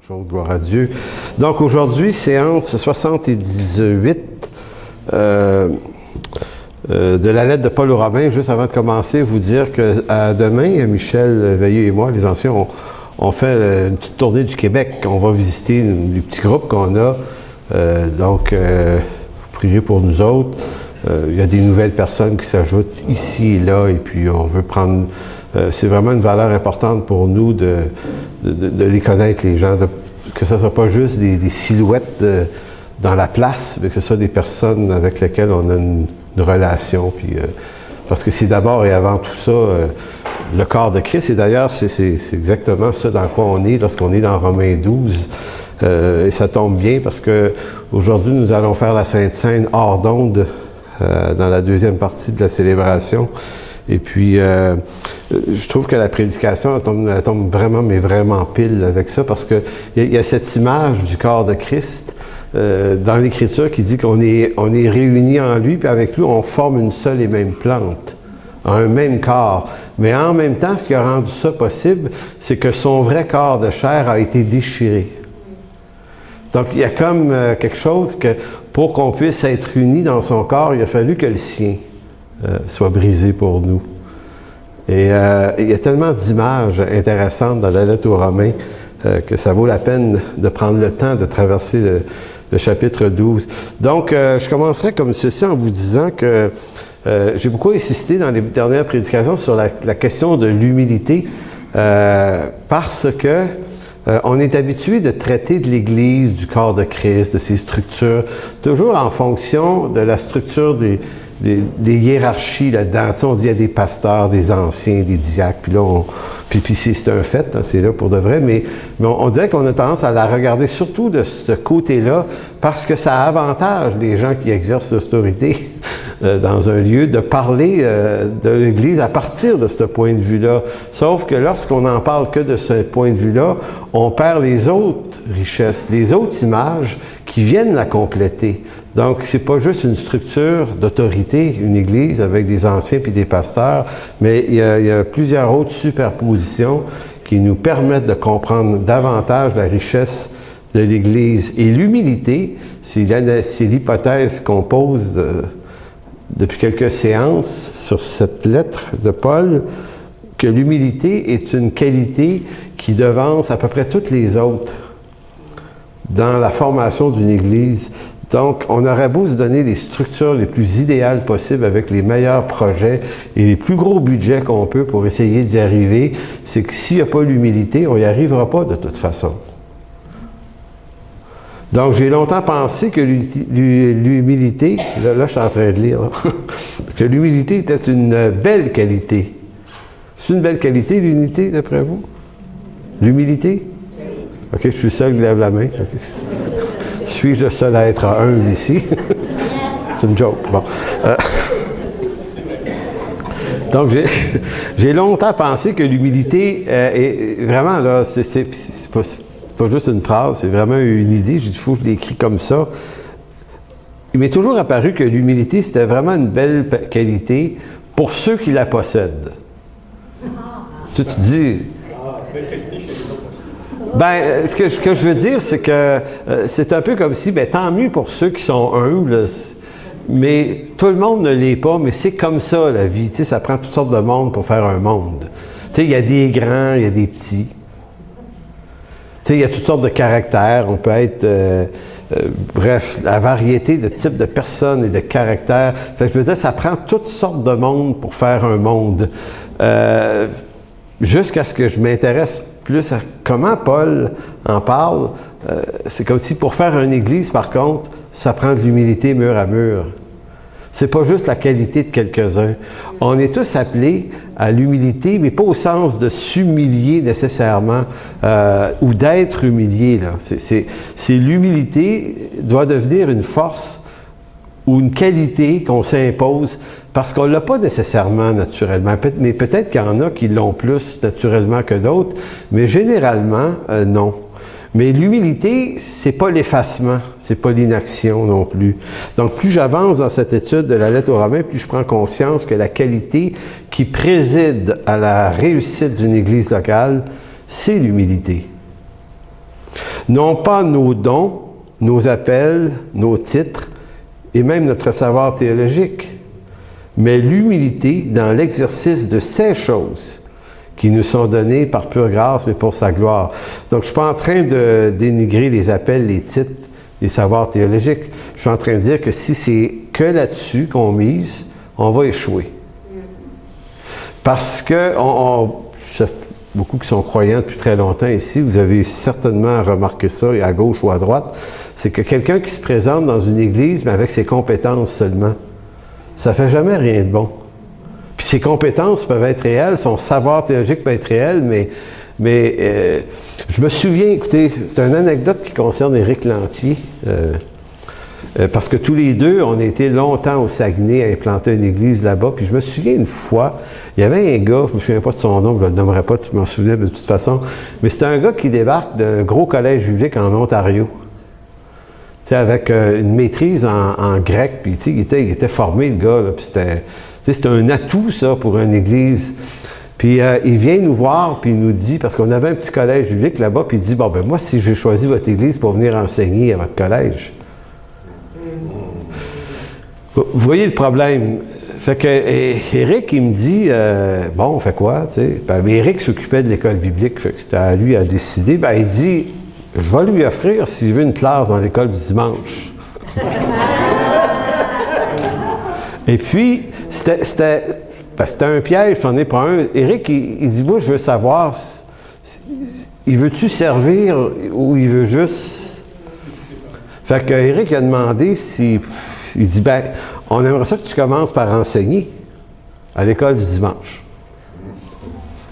Bonjour, gloire à Dieu. Donc aujourd'hui, séance 78 de la lettre de Paul aux Romains. Juste avant de commencer, vous dire que demain, Michel Veilleux et moi, les anciens, on fait une petite tournée du Québec. On va visiter les petits groupes qu'on a. Donc, vous prierez pour nous autres. Il y a des nouvelles personnes qui s'ajoutent ici et là, et puis on veut prendre... c'est vraiment une valeur importante pour nous de les connaître, les gens, que ce soit pas juste des silhouettes dans la place, mais que ce soit des personnes avec lesquelles on a une relation. Puis, parce que c'est d'abord et avant tout ça le corps de Christ. Et d'ailleurs, c'est exactement ça dans quoi on est lorsqu'on est dans Romains 12. Et ça tombe bien parce que aujourd'hui, nous allons faire la Sainte Seine hors d'onde dans la deuxième partie de la célébration. Et puis, je trouve que la prédication, elle tombe vraiment, mais vraiment pile avec ça, parce que il y a cette image du corps de Christ dans l'Écriture qui dit qu'on est réunis en lui, puis avec lui, on forme une seule et même plante, un même corps. Mais en même temps, ce qui a rendu ça possible, c'est que son vrai corps de chair a été déchiré. Donc, il y a comme quelque chose que, pour qu'on puisse être unis dans son corps, il a fallu que le sien soit brisé pour nous. Et il y a tellement d'images intéressantes dans la lettre aux Romains que ça vaut la peine de prendre le temps de traverser le chapitre 12. Donc, je commencerai comme ceci en vous disant que j'ai beaucoup insisté dans les dernières prédications sur la question de l'humilité parce que on est habitué de traiter de l'Église, du corps de Christ, de ses structures, toujours en fonction de la structure des hiérarchies là-dedans. Tu sais, on dit il y a des pasteurs, des anciens, des diacres, puis là, puis c'est un fait, hein, c'est là pour de vrai, mais on dirait qu'on a tendance à la regarder surtout de ce côté-là, parce que ça avantage les gens qui exercent l'autorité dans un lieu de parler de l'Église à partir de ce point de vue-là. Sauf que lorsqu'on n'en parle que de ce point de vue-là, on perd les autres richesses, les autres images qui viennent la compléter. Donc, c'est pas juste une structure d'autorité, une église avec des anciens puis des pasteurs, mais il y a plusieurs autres superpositions qui nous permettent de comprendre davantage la richesse de l'église. Et l'humilité, c'est l'hypothèse qu'on pose depuis quelques séances sur cette lettre de Paul, que l'humilité est une qualité qui devance à peu près toutes les autres dans la formation d'une église. Donc, on aurait beau se donner les structures les plus idéales possibles avec les meilleurs projets et les plus gros budgets qu'on peut pour essayer d'y arriver, c'est que s'il n'y a pas l'humilité, on n'y arrivera pas de toute façon. Donc, j'ai longtemps pensé que l'humilité, là je suis en train de lire, là, que l'humilité était une belle qualité. C'est une belle qualité, l'unité, d'après vous? L'humilité? OK, je suis seul qui lève la main. Okay. Suis-je le seul à être humble ici? C'est une joke. Bon. Donc, j'ai longtemps pensé que l'humilité est vraiment, là, c'est pas juste une phrase, c'est vraiment une idée. J'ai dit, il faut que je l'écris comme ça. Il m'est toujours apparu que l'humilité, c'était vraiment une belle qualité pour ceux qui la possèdent. Tu te dis... Ben, ce que je veux dire, c'est que c'est un peu comme si, tant mieux pour ceux qui sont humbles, mais tout le monde ne l'est pas, mais c'est comme ça, la vie. Tu sais, ça prend toutes sortes de monde pour faire un monde. Tu sais, il y a des grands, il y a des petits. Tu sais, il y a toutes sortes de caractères. On peut être... bref, la variété de types de personnes et de caractères. Fait que je veux dire, ça prend toutes sortes de monde pour faire un monde. Jusqu'à ce que je m'intéresse plus à comment Paul en parle, c'est comme si pour faire une église, par contre, ça prend de l'humilité mur à mur. C'est pas juste la qualité de quelques-uns. On est tous appelés à l'humilité, mais pas au sens de s'humilier nécessairement ou d'être humilié. Là. C'est l'humilité doit devenir une force ou une qualité qu'on s'impose parce qu'on l'a pas nécessairement naturellement. Mais peut-être qu'il y en a qui l'ont plus naturellement que d'autres, mais généralement, non. Mais l'humilité, c'est pas l'effacement, c'est pas l'inaction non plus. Donc, plus j'avance dans cette étude de la lettre aux Romains, plus je prends conscience que la qualité qui préside à la réussite d'une église locale, c'est l'humilité. Non pas nos dons, nos appels, nos titres et même notre savoir théologique, mais l'humilité dans l'exercice de ces choses qui nous sont données par pure grâce, mais pour sa gloire. Donc, je suis pas en train de dénigrer les appels, les titres, les savoirs théologiques. Je suis en train de dire que si c'est que là-dessus qu'on mise, on va échouer. Parce que beaucoup qui sont croyants depuis très longtemps ici, vous avez certainement remarqué ça, à gauche ou à droite, c'est que quelqu'un qui se présente dans une église, mais avec ses compétences seulement, ça fait jamais rien de bon. Puis ses compétences peuvent être réelles, son savoir théologique peut être réel, mais je me souviens, écoutez, c'est une anecdote qui concerne Éric Lantier, parce que tous les deux, on a été longtemps au Saguenay à implanter une église là-bas, puis je me souviens une fois, il y avait un gars, je me souviens pas de son nom, je le nommerai pas, tu m'en souvenais de toute façon, mais c'était un gars qui débarque d'un gros collège biblique en Ontario. Tu sais, avec une maîtrise en grec, puis tu sais, il était formé, le gars, là, puis c'était un atout, ça, pour une église. Puis il vient nous voir, puis il nous dit, parce qu'on avait un petit collège biblique là-bas, puis il dit, bon, ben moi, si j'ai choisi votre église pour venir enseigner à votre collège. Vous voyez le problème. Fait que Éric, il me dit, bon, on fait quoi, tu sais? Ben, Éric s'occupait de l'école biblique, fait que c'était à lui à décider. Ben, il dit, je vais lui offrir s'il veut une classe dans l'école du dimanche. Et puis, c'était un piège, j'en ai pas un. Éric, il dit, moi, je veux savoir, il veut-tu servir ou il veut juste... Fait que Éric a demandé si... Il dit, ben, on aimerait ça que tu commences par enseigner à l'école du dimanche.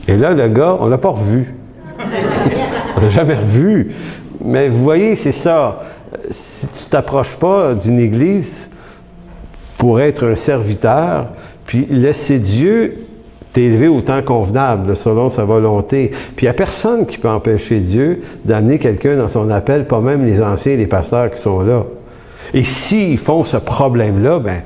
Et là, le gars, on l'a pas revu. On l'a jamais revu. Mais vous voyez, c'est ça. Si tu t'approches pas d'une église pour être un serviteur, puis laisser Dieu t'élever au temps convenable, selon sa volonté. Puis il n'y a personne qui peut empêcher Dieu d'amener quelqu'un dans son appel, pas même les anciens et les pasteurs qui sont là. Et s'ils font ce problème-là, ben,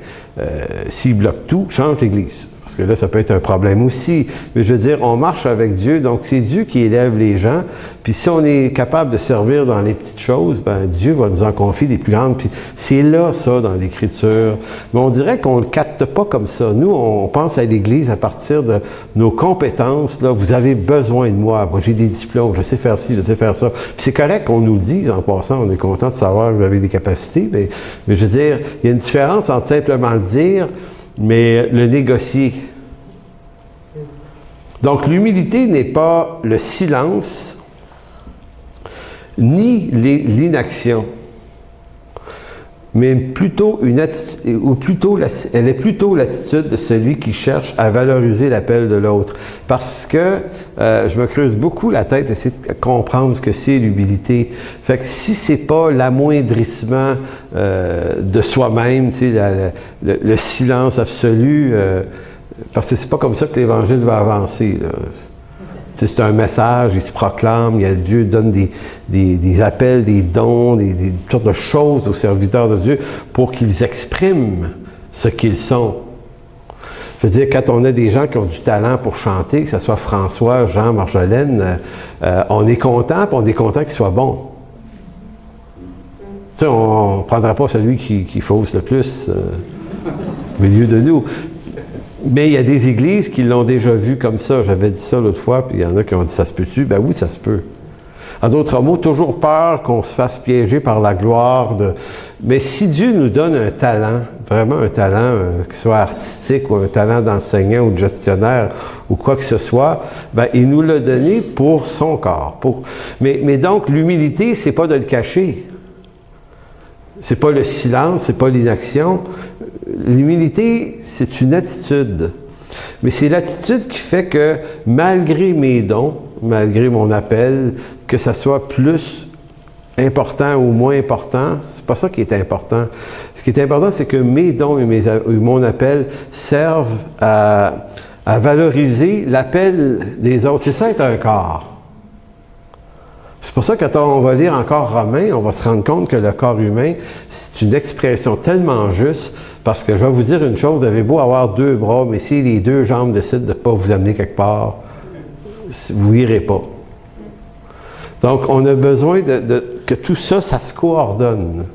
s'ils bloquent tout, change l'église. Parce que là, ça peut être un problème aussi. Mais je veux dire, on marche avec Dieu, donc c'est Dieu qui élève les gens. Puis si on est capable de servir dans les petites choses, ben Dieu va nous en confier des plus grandes. Puis c'est là, ça, dans l'Écriture. Mais on dirait qu'on ne le capte pas comme ça. Nous, on pense à l'Église à partir de nos compétences. Là, vous avez besoin de moi. Moi, j'ai des diplômes, je sais faire ci, je sais faire ça. Puis c'est correct qu'on nous le dise en passant. On est content de savoir que vous avez des capacités. Mais je veux dire, il y a une différence entre simplement le dire, mais le négocier. Donc, l'humilité n'est pas le silence, ni l'inaction, mais plutôt une attitude, elle est plutôt l'attitude de celui qui cherche à valoriser l'appel de l'autre. Parce que je me creuse beaucoup la tête, essayer de comprendre ce que c'est l'humilité. Fait que si c'est pas l'amoindrissement de soi-même, tu sais, le silence absolu, parce que c'est pas comme ça que l'Évangile va avancer, là. C'est un message, il se proclame, Dieu donne des appels, des dons, des sortes de choses aux serviteurs de Dieu pour qu'ils expriment ce qu'ils sont. Je veux dire, quand on a des gens qui ont du talent pour chanter, que ce soit François, Jean, Marjolaine, on est content, puis on est content qu'ils soient bons. Tu sais, on ne prendra pas celui qui fausse le plus au milieu de nous. Mais il y a des églises qui l'ont déjà vu comme ça. J'avais dit ça l'autre fois, puis il y en a qui ont dit « ça se peut-tu? » Ben oui, ça se peut. En d'autres mots, toujours peur qu'on se fasse piéger par la gloire de... Mais si Dieu nous donne un talent, vraiment un talent, que ce soit artistique ou un talent d'enseignant ou de gestionnaire ou quoi que ce soit, ben il nous l'a donné pour son corps. Mais donc, l'humilité, c'est pas de le cacher. C'est pas le silence, c'est pas l'inaction. L'humilité, c'est une attitude. Mais c'est l'attitude qui fait que, malgré mes dons, malgré mon appel, que ça soit plus important ou moins important, c'est pas ça qui est important. Ce qui est important, c'est que mes dons et mon appel servent à valoriser l'appel des autres. C'est ça être un corps. C'est pour ça que quand on va lire encore Romains, on va se rendre compte que le corps humain, c'est une expression tellement juste, parce que je vais vous dire une chose, vous avez beau avoir deux bras, mais si les deux jambes décident de ne pas vous amener quelque part, vous n'irez pas. Donc, on a besoin que tout ça, ça se coordonne.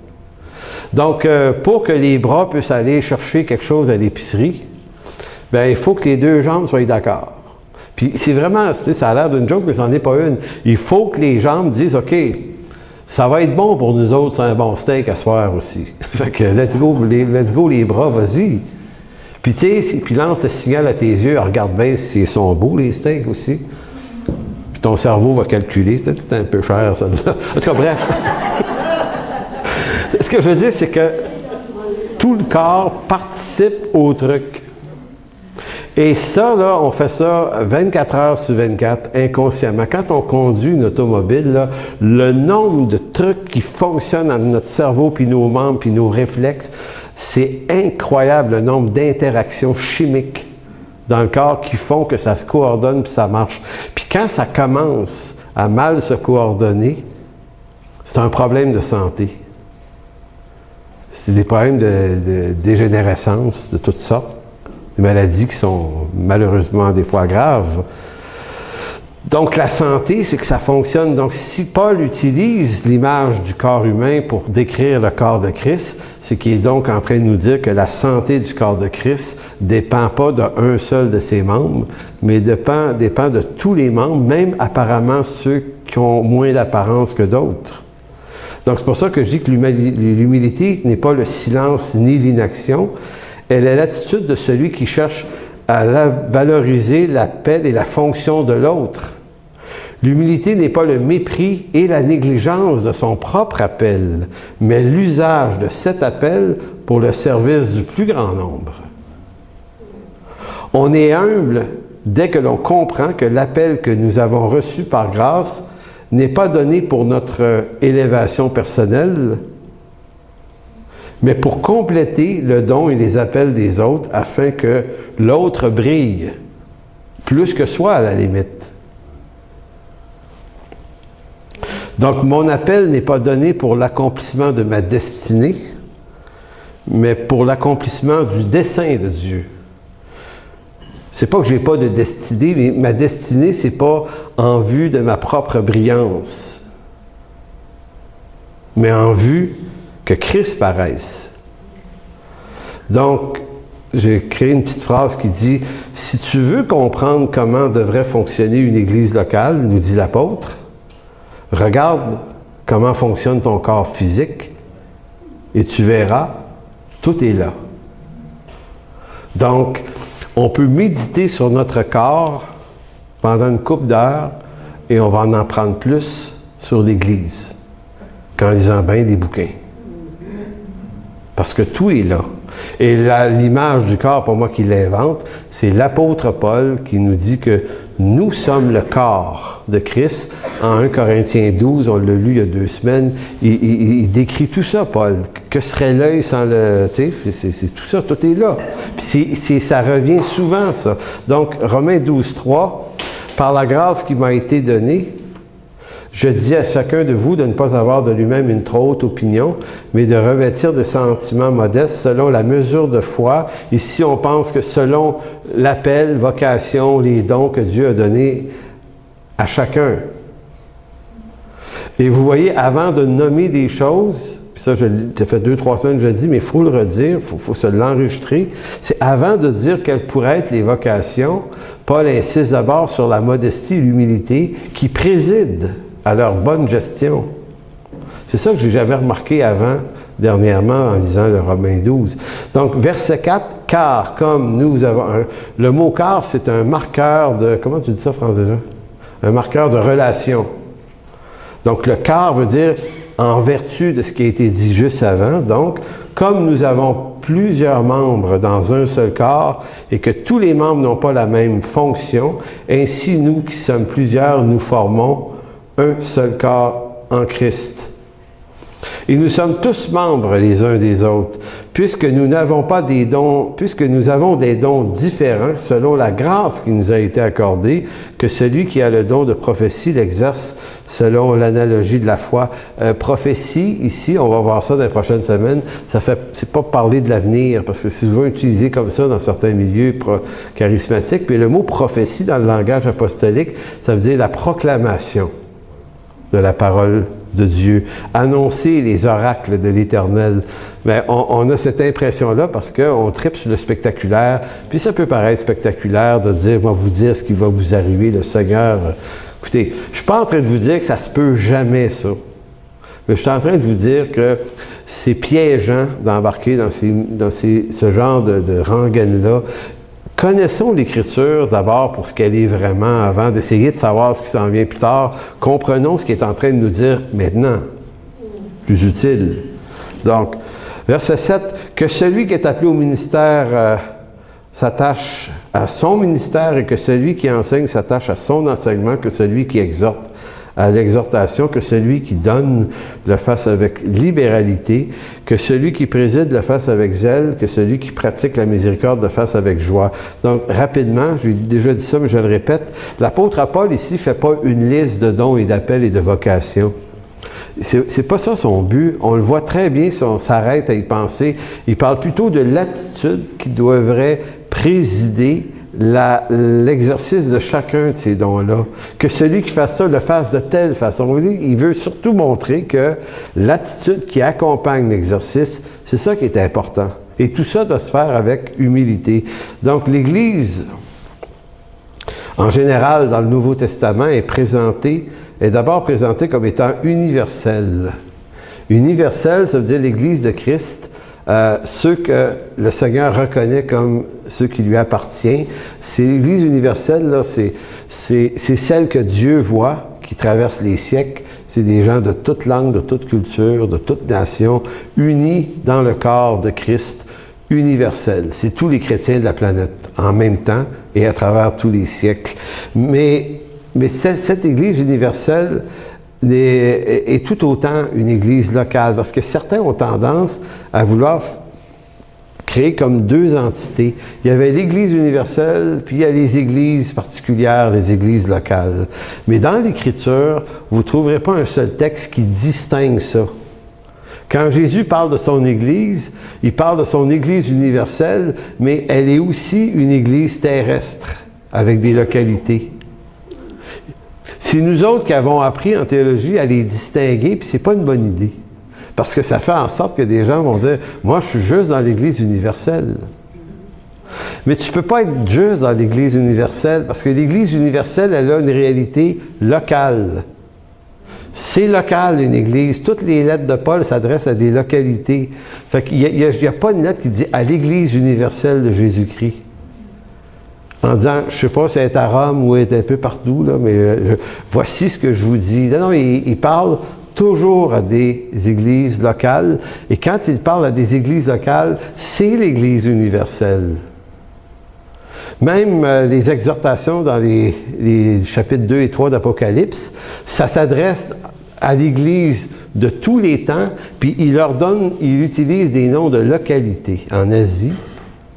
Donc, pour que les bras puissent aller chercher quelque chose à l'épicerie, ben il faut que les deux jambes soient d'accord. Puis c'est vraiment, ça a l'air d'une joke, mais c'en est pas une. Il faut que les jambes disent, OK, ça va être bon pour nous autres, c'est un bon steak à soir aussi. Fait que let's go les bras, vas-y. Puis tu sais, puis lance le signal à tes yeux, regarde bien s'ils sont beaux les steaks aussi. Puis ton cerveau va calculer, c'est un peu cher ça. En tout cas, bref. Ce que je veux dire, c'est que tout le corps participe au truc. Et ça, là, on fait ça 24 heures sur 24, inconsciemment. Quand on conduit une automobile, là, le nombre de trucs qui fonctionnent dans notre cerveau, puis nos membres, puis nos réflexes, c'est incroyable le nombre d'interactions chimiques dans le corps qui font que ça se coordonne puis ça marche. Puis quand ça commence à mal se coordonner, c'est un problème de santé. C'est des problèmes de dégénérescence de toutes sortes. Des maladies qui sont malheureusement des fois graves. Donc la santé, c'est que ça fonctionne. Donc si Paul utilise l'image du corps humain pour décrire le corps de Christ, c'est qu'il est donc en train de nous dire que la santé du corps de Christ dépend pas d'un seul de ses membres, mais dépend de tous les membres, même apparemment ceux qui ont moins d'apparence que d'autres. Donc c'est pour ça que je dis que l'humilité n'est pas le silence ni l'inaction. Elle est l'attitude de celui qui cherche à valoriser l'appel et la fonction de l'autre. L'humilité n'est pas le mépris et la négligence de son propre appel, mais l'usage de cet appel pour le service du plus grand nombre. On est humble dès que l'on comprend que l'appel que nous avons reçu par grâce n'est pas donné pour notre élévation personnelle, mais pour compléter le don et les appels des autres afin que l'autre brille, plus que soi à la limite. Donc, mon appel n'est pas donné pour l'accomplissement de ma destinée, mais pour l'accomplissement du dessein de Dieu. C'est pas que j'ai pas de destinée, mais ma destinée, c'est pas en vue de ma propre brillance, mais en vue que Christ paraisse. Donc, j'ai créé une petite phrase qui dit « Si tu veux comprendre comment devrait fonctionner une église locale, nous dit l'apôtre, regarde comment fonctionne ton corps physique et tu verras, tout est là. » Donc, on peut méditer sur notre corps pendant une couple d'heures et on va en apprendre plus sur l'Église qu'en lisant bien des bouquins. Parce que tout est là. Et l'image du corps, pour moi qui l'invente, c'est l'apôtre Paul qui nous dit que nous sommes le corps de Christ. En 1 Corinthiens 12, on l'a lu il y a 2 semaines, il décrit tout ça, Paul. Que serait l'œil sans le... Tu sais, c'est tout ça, tout est là. Puis ça revient souvent, ça. Donc, Romains 12, 3, par la grâce qui m'a été donnée, je dis à chacun de vous de ne pas avoir de lui-même une trop haute opinion, mais de revêtir de sentiments modestes selon la mesure de foi. Ici, on pense que selon l'appel, vocation, les dons que Dieu a donnés à chacun. Et vous voyez, avant de nommer des choses, puis ça, ça fait 2-3 semaines que je le dis, mais il faut le redire, faut se l'enregistrer, c'est avant de dire quelles pourraient être les vocations, Paul insiste d'abord sur la modestie et l'humilité qui président à leur bonne gestion. C'est ça que j'ai jamais remarqué dernièrement, en lisant le Romains 12. Donc, verset 4, car comme nous avons le mot car, c'est un marqueur de, comment tu dis ça, France, déjà? Un marqueur de relation. Donc, le car veut dire en vertu de ce qui a été dit juste avant. Donc, comme nous avons plusieurs membres dans un seul corps et que tous les membres n'ont pas la même fonction, ainsi nous qui sommes plusieurs, nous formons un seul corps en Christ. Et nous sommes tous membres les uns des autres, puisque nous avons des dons différents selon la grâce qui nous a été accordée, que celui qui a le don de prophétie l'exerce selon l'analogie de la foi. Prophétie, ici, on va voir ça dans les prochaines semaines, c'est pas parler de l'avenir, parce que c'est souvent utilisé comme ça dans certains milieux charismatiques, puis le mot prophétie dans le langage apostolique, ça veut dire la proclamation de la parole de Dieu, annoncer les oracles de l'Éternel. Mais on a cette impression-là parce qu'on tripe sur le spectaculaire, puis ça peut paraître spectaculaire de dire, moi vous dire ce qui va vous arriver, le Seigneur. Écoutez, je suis pas en train de vous dire que ça se peut jamais, ça. Mais je suis en train de vous dire que c'est piégeant d'embarquer dans ce genre de rengaine-là. Connaissons l'Écriture d'abord pour ce qu'elle est vraiment avant d'essayer de savoir ce qui s'en vient plus tard. Comprenons ce qu'il est en train de nous dire maintenant. Plus utile. Donc, verset 7, que celui qui est appelé au ministère s'attache à son ministère et que celui qui enseigne s'attache à son enseignement, que celui qui exhorte à l'exhortation, que celui qui donne le fasse avec libéralité, que celui qui préside le fasse avec zèle, que celui qui pratique la miséricorde le fasse avec joie. Donc, rapidement, j'ai déjà dit ça, mais je le répète, l'apôtre Paul ici fait pas une liste de dons et d'appels et de vocations. C'est pas ça son but. On le voit très bien si on s'arrête à y penser. Il parle plutôt de l'attitude qui devrait présider l'exercice de chacun de ces dons-là. Que celui qui fasse ça le fasse de telle façon. Il veut surtout montrer que l'attitude qui accompagne l'exercice, c'est ça qui est important. Et tout ça doit se faire avec humilité. Donc l'Église, en général, dans le Nouveau Testament, est d'abord présentée comme étant universelle. Universelle, ça veut dire l'Église de Christ, ceux que le Seigneur reconnaît comme ceux qui lui appartiennent. C'est l'Église universelle, là, c'est celle que Dieu voit, qui traverse les siècles. C'est des gens de toute langue, de toute culture, de toute nation, unis dans le corps de Christ universel. C'est tous les chrétiens de la planète, en même temps et à travers tous les siècles. Mais cette Église universelle est tout autant une Église locale, parce que certains ont tendance à vouloir créer comme deux entités. Il y avait l'Église universelle, puis il y a les Églises particulières, les Églises locales. Mais dans l'Écriture, vous ne trouverez pas un seul texte qui distingue ça. Quand Jésus parle de son Église, il parle de son Église universelle, mais elle est aussi une Église terrestre, avec des localités. C'est nous autres qui avons appris en théologie à les distinguer, puis c'est pas une bonne idée. Parce que ça fait en sorte que des gens vont dire, moi je suis juste dans l'Église universelle. Mais tu peux pas être juste dans l'Église universelle, parce que l'Église universelle, elle a une réalité locale. C'est local, une Église. Toutes les lettres de Paul s'adressent à des localités. Fait qu'il y a pas une lettre qui dit à l'Église universelle de Jésus-Christ. En disant, je sais pas si elle est à Rome ou elle est un peu partout, là, mais voici ce que je vous dis. Non, il parle toujours à des églises locales. Et quand il parle à des églises locales, c'est l'Église universelle. Même les exhortations dans les chapitres 2 et 3 d'Apocalypse, ça s'adresse à l'Église de tous les temps, puis il utilise des noms de localités en Asie,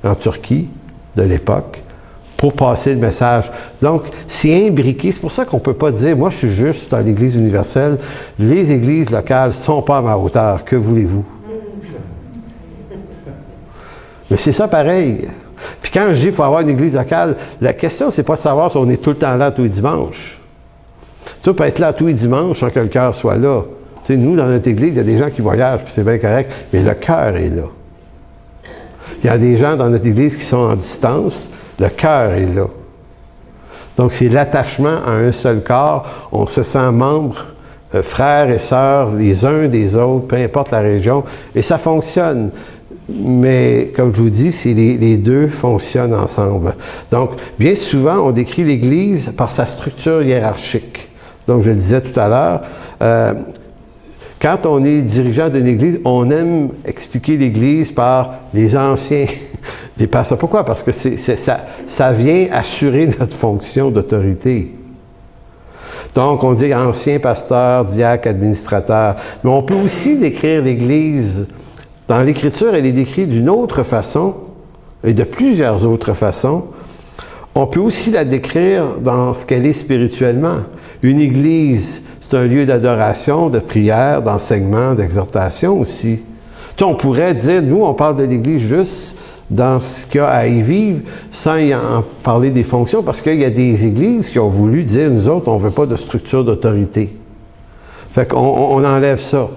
en Turquie, de l'époque, pour passer le message. Donc, c'est imbriqué. C'est pour ça qu'on ne peut pas dire, moi, je suis juste dans l'Église universelle. Les églises locales ne sont pas à ma hauteur. Que voulez-vous? Mais c'est ça pareil. Puis quand je dis qu'il faut avoir une église locale, la question, c'est pas de savoir si on est tout le temps là tous les dimanches. Tu peux être là tous les dimanches sans que le cœur soit là. Tu sais, nous, dans notre église, il y a des gens qui voyagent, puis c'est bien correct, mais le cœur est là. Il y a des gens dans notre église qui sont en distance, le cœur est là. Donc, c'est l'attachement à un seul corps. On se sent membres, frères et sœurs, les uns des autres, peu importe la région, et ça fonctionne. Mais, comme je vous dis, c'est les deux fonctionnent ensemble. Donc, bien souvent, on décrit l'Église par sa structure hiérarchique. Donc, je le disais tout à l'heure, quand on est dirigeant d'une Église, on aime expliquer l'Église par les anciens, les pasteurs. Pourquoi? Parce que ça vient assurer notre fonction d'autorité. Donc, on dit ancien pasteur, diacre, administrateur. Mais on peut aussi décrire l'Église. Dans l'Écriture, elle est décrite d'une autre façon, et de plusieurs autres façons. On peut aussi la décrire dans ce qu'elle est spirituellement. Une Église, c'est un lieu d'adoration, de prière, d'enseignement, d'exhortation aussi. Tu sais, on pourrait dire, nous, on parle de l'Église juste dans ce qu'il y a à y vivre, sans y en parler des fonctions, parce qu'il y a des églises qui ont voulu dire, nous autres, on ne veut pas de structure d'autorité. Fait qu'on enlève ça.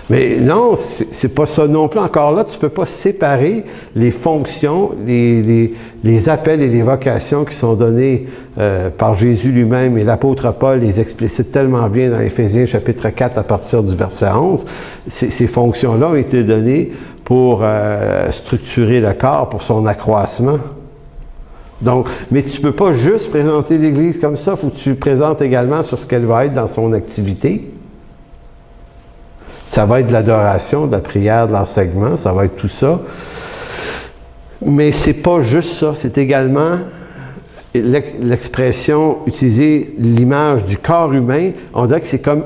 Mais non, c'est pas ça non plus. Encore là, tu peux pas séparer les fonctions, les appels et les vocations qui sont donnés par Jésus lui-même, et l'apôtre Paul les explicite tellement bien dans Éphésiens chapitre 4 à partir du verset 11. Ces fonctions-là ont été données pour structurer le corps, pour son accroissement. Donc, mais tu peux pas juste présenter l'Église comme ça, il faut que tu présentes également sur ce qu'elle va être dans son activité. Ça va être de l'adoration, de la prière, de l'enseignement, ça va être tout ça. Mais c'est pas juste ça, c'est également l'expression, utiliser l'image du corps humain, on dirait que c'est comme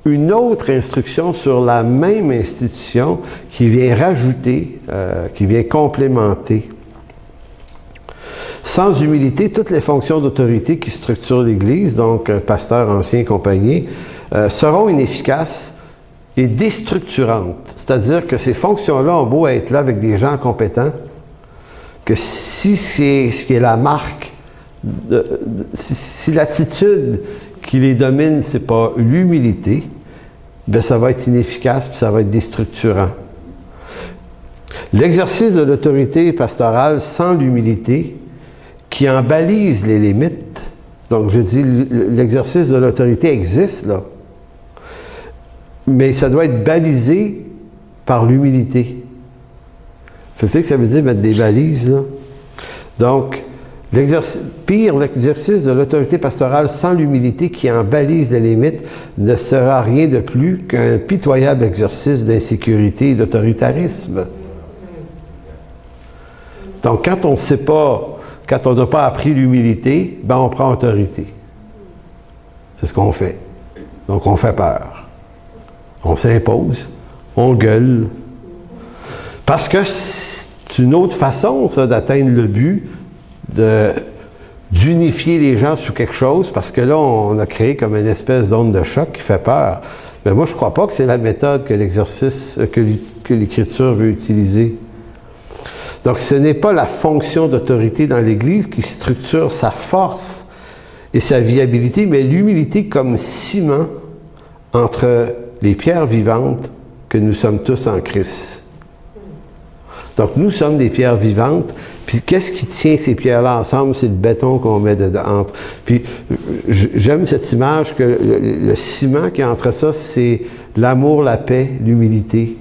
une autre instruction sur la même institution qui vient rajouter, qui vient complémenter. Sans humilité, toutes les fonctions d'autorité qui structurent l'Église, donc pasteur, ancien, compagnie, seront inefficaces et déstructurantes. C'est-à-dire que ces fonctions-là ont beau être là avec des gens compétents, que si c'est ce qui est la marque, si l'attitude qui les domine, c'est pas l'humilité, ben ça va être inefficace puis ça va être déstructurant. L'exercice de l'autorité pastorale sans l'humilité, qui en balise les limites, donc je dis l'exercice de l'autorité existe là, mais ça doit être balisé par l'humilité. Vous savez ce que ça veut dire mettre des balises là? Donc, l'exercice de l'autorité pastorale sans l'humilité qui en balise les limites ne sera rien de plus qu'un pitoyable exercice d'insécurité et d'autoritarisme. Donc, quand on ne sait pas, quand on n'a pas appris l'humilité, ben on prend autorité. C'est ce qu'on fait. Donc, on fait peur. On s'impose. On gueule. Parce que c'est une autre façon, ça, d'atteindre le but, d'unifier les gens sous quelque chose, parce que là, on a créé comme une espèce d'onde de choc qui fait peur. Mais moi, je ne crois pas que c'est la méthode que l'exercice, que l'Écriture veut utiliser. Donc, ce n'est pas la fonction d'autorité dans l'Église qui structure sa force et sa viabilité, mais l'humilité comme ciment entre les pierres vivantes que nous sommes tous en Christ. Donc, nous sommes des pierres vivantes, puis qu'est-ce qui tient ces pierres-là ensemble? C'est le béton qu'on met dedans. Puis, j'aime cette image que le ciment qui est entre ça, c'est l'amour, la paix, l'humilité.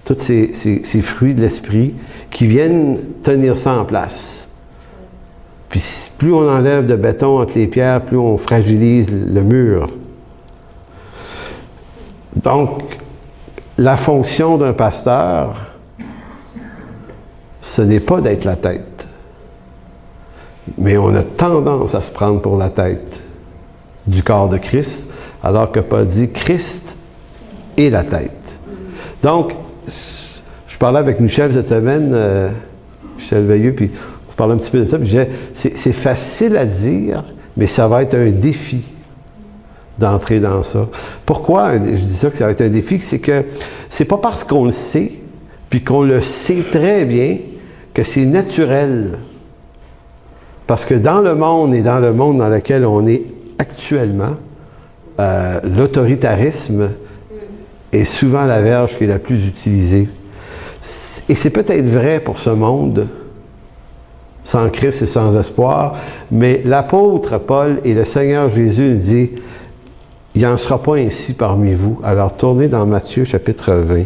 Tous ces fruits de l'esprit qui viennent tenir ça en place. Puis plus on enlève de béton entre les pierres, plus on fragilise le mur. Donc, la fonction d'un pasteur, ce n'est pas d'être la tête. Mais on a tendance à se prendre pour la tête du corps de Christ, alors que Paul dit Christ est la tête. Donc, je parlais avec Michel cette semaine, Michel Veilleux, puis je parlais un petit peu de ça, puis je disais, c'est facile à dire, mais ça va être un défi d'entrer dans ça. Pourquoi je dis ça que ça va être un défi? C'est que c'est pas parce qu'on le sait, puis qu'on le sait très bien, que c'est naturel. Parce que dans le monde et dans le monde dans lequel on est actuellement, l'autoritarisme est souvent la verge qui est la plus utilisée. Et c'est peut-être vrai pour ce monde, sans Christ et sans espoir, mais l'apôtre Paul et le Seigneur Jésus nous dit, il n'en sera pas ainsi parmi vous. Alors, tournez dans Matthieu, chapitre 20.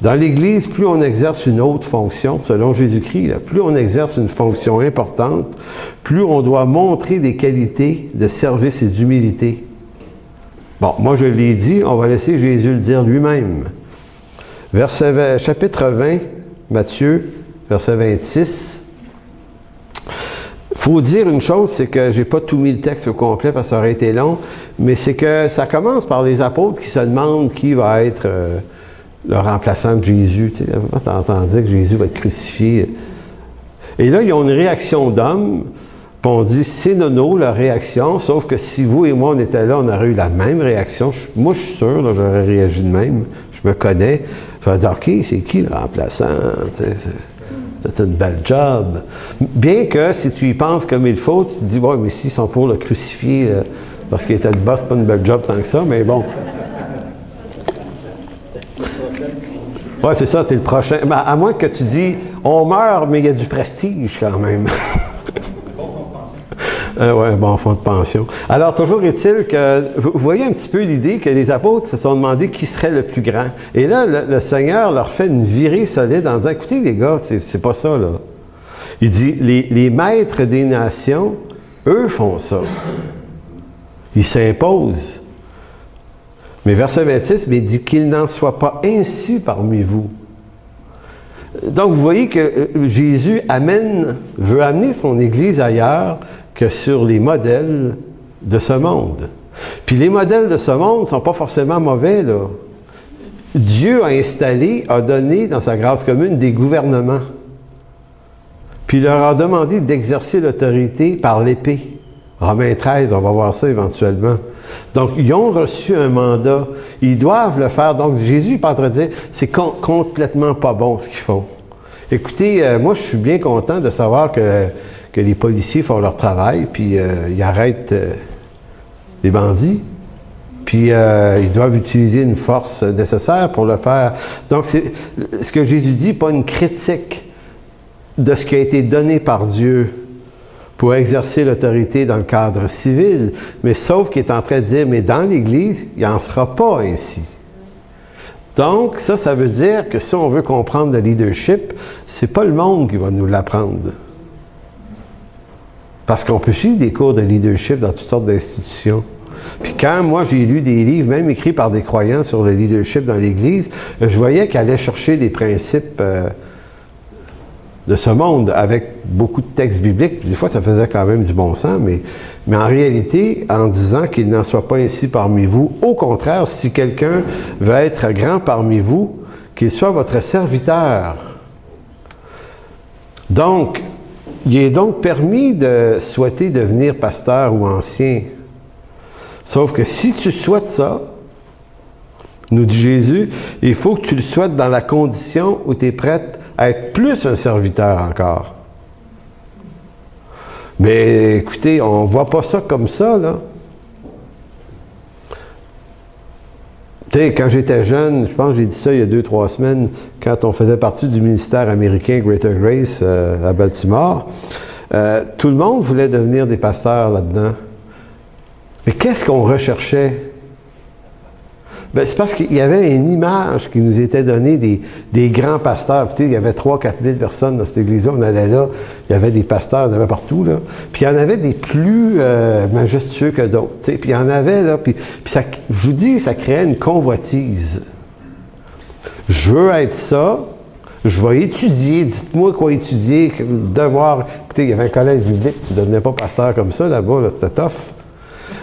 Dans l'Église, plus on exerce une haute fonction, selon Jésus-Christ, là, plus on exerce une fonction importante, plus on doit montrer des qualités de service et d'humilité. Bon, moi je l'ai dit, on va laisser Jésus le dire lui-même. Chapitre 20, Matthieu, verset 26. Faut dire une chose, c'est que j'ai pas tout mis le texte au complet parce que ça aurait été long, mais c'est que ça commence par les apôtres qui se demandent qui va être le remplaçant de Jésus. Tu as entendu dire que Jésus va être crucifié. Et là, ils ont une réaction d'homme, puis on dit, c'est nono, leur réaction, sauf que si vous et moi, on était là, on aurait eu la même réaction. Moi, je suis sûr, là, j'aurais réagi de même. Je me connais. Je vais dire, OK, c'est qui le remplaçant? c'est une belle job. Bien que, si tu y penses comme il faut, tu te dis, ouais, mais s'ils sont pour le crucifier, parce qu'il était le boss, c'est pas une belle job tant que ça, mais bon. Ouais, c'est ça, t'es le prochain. Ben, à moins que tu dis, on meurt, mais il y a du prestige quand même. Ouais, bon fonds de pension. Alors, toujours est-il que, vous voyez un petit peu l'idée que les apôtres se sont demandé qui serait le plus grand. Et là, le Seigneur leur fait une virée solide en disant, écoutez les gars, c'est pas ça, là. Il dit, les maîtres des nations, eux font ça. Ils s'imposent. Mais verset 26, mais il dit qu'il n'en soit pas ainsi parmi vous. Donc, vous voyez que Jésus veut amener son Église ailleurs que sur les modèles de ce monde. Puis les modèles de ce monde ne sont pas forcément mauvais, là. Dieu a donné dans sa grâce commune des gouvernements. Puis il leur a demandé d'exercer l'autorité par l'épée. Romains 13, on va voir ça éventuellement. Donc, ils ont reçu un mandat. Ils doivent le faire. Donc, Jésus n'est pas en train de dire, c'est complètement pas bon ce qu'ils font. Écoutez, moi, je suis bien content de savoir que les policiers font leur travail, puis ils arrêtent les bandits, puis ils doivent utiliser une force nécessaire pour le faire. Donc, c'est ce que Jésus dit, pas une critique de ce qui a été donné par Dieu pour exercer l'autorité dans le cadre civil, mais sauf qu'il est en train de dire, mais dans l'Église, il n'en sera pas ainsi. Donc, ça veut dire que si on veut comprendre le leadership, c'est pas le monde qui va nous l'apprendre. Parce qu'on peut suivre des cours de leadership dans toutes sortes d'institutions. Puis quand moi j'ai lu des livres, même écrits par des croyants sur le leadership dans l'Église, je voyais qu'elle allait chercher les principes de ce monde avec beaucoup de textes bibliques. Puis des fois, ça faisait quand même du bon sens, mais en réalité, en disant qu'il n'en soit pas ainsi parmi vous, au contraire, si quelqu'un veut être grand parmi vous, qu'il soit votre serviteur. Donc, il est donc permis de souhaiter devenir pasteur ou ancien. Sauf que si tu souhaites ça, nous dit Jésus, il faut que tu le souhaites dans la condition où tu es prête à être plus un serviteur encore. Mais écoutez, on ne voit pas ça comme ça, là. Tu sais, quand j'étais jeune, je pense que j'ai dit ça il y a 2-3 semaines, quand on faisait partie du ministère américain Greater Grace à Baltimore, tout le monde voulait devenir des pasteurs là-dedans. Mais qu'est-ce qu'on recherchait? Ben, c'est parce qu'il y avait une image qui nous était donnée des grands pasteurs. Puis, il y avait 3-4 000 personnes dans cette église-là. On allait là, il y avait des pasteurs, il y en avait partout, là. Puis, il y en avait des plus majestueux que d'autres. Puis, il y en avait, là. Puis ça, je vous dis, ça créait une convoitise. Je veux être ça. Je vais étudier. Dites-moi quoi étudier. Devoir. Écoutez, il y avait un collège biblique qui ne devenait pas pasteur comme ça, là-bas, là. C'était tough.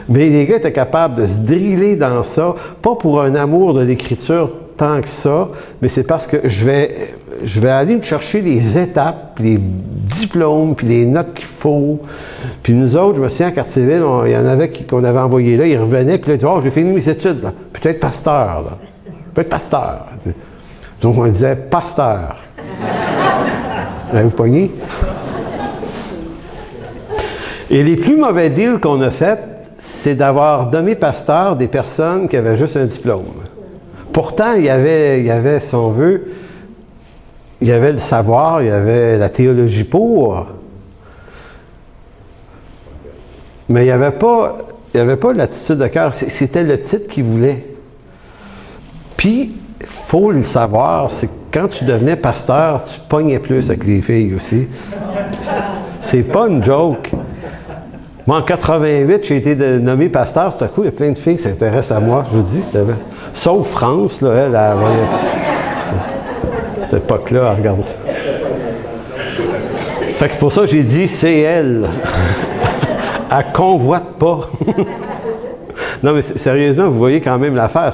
Mais les gars étaient capables de se driller dans ça, pas pour un amour de l'écriture tant que ça, mais c'est parce que je vais aller me chercher les étapes, les diplômes, puis les notes qu'il faut. Puis nous autres, je me souviens, à Cartierville, il y en avait qu'on avait envoyé là, ils revenaient, puis là, ils disaient, oh, j'ai fini mes études, là. Peut-être pasteur, là. Peut-être pasteur. Donc, on disait, pasteur. Vous pognez? Et les plus mauvais deals qu'on a faits, c'est d'avoir nommé pasteur des personnes qui avaient juste un diplôme. Pourtant, il y avait, si on veut, il y avait le savoir, il y avait la théologie pour, mais il n'y avait pas l'attitude de cœur. C'était le titre qu'il voulait. Puis, il faut le savoir, c'est que quand tu devenais pasteur, tu pognais plus avec les filles aussi. C'est pas une joke. Moi, en 88, j'ai été nommé pasteur. Tout à coup, il y a plein de filles qui s'intéressent à moi. Je vous dis, sauf France, là, elle voyait cette époque-là, elle regarde. Fait que c'est pour ça que j'ai dit, c'est elle. Elle convoite pas. Non, mais sérieusement, vous voyez quand même l'affaire.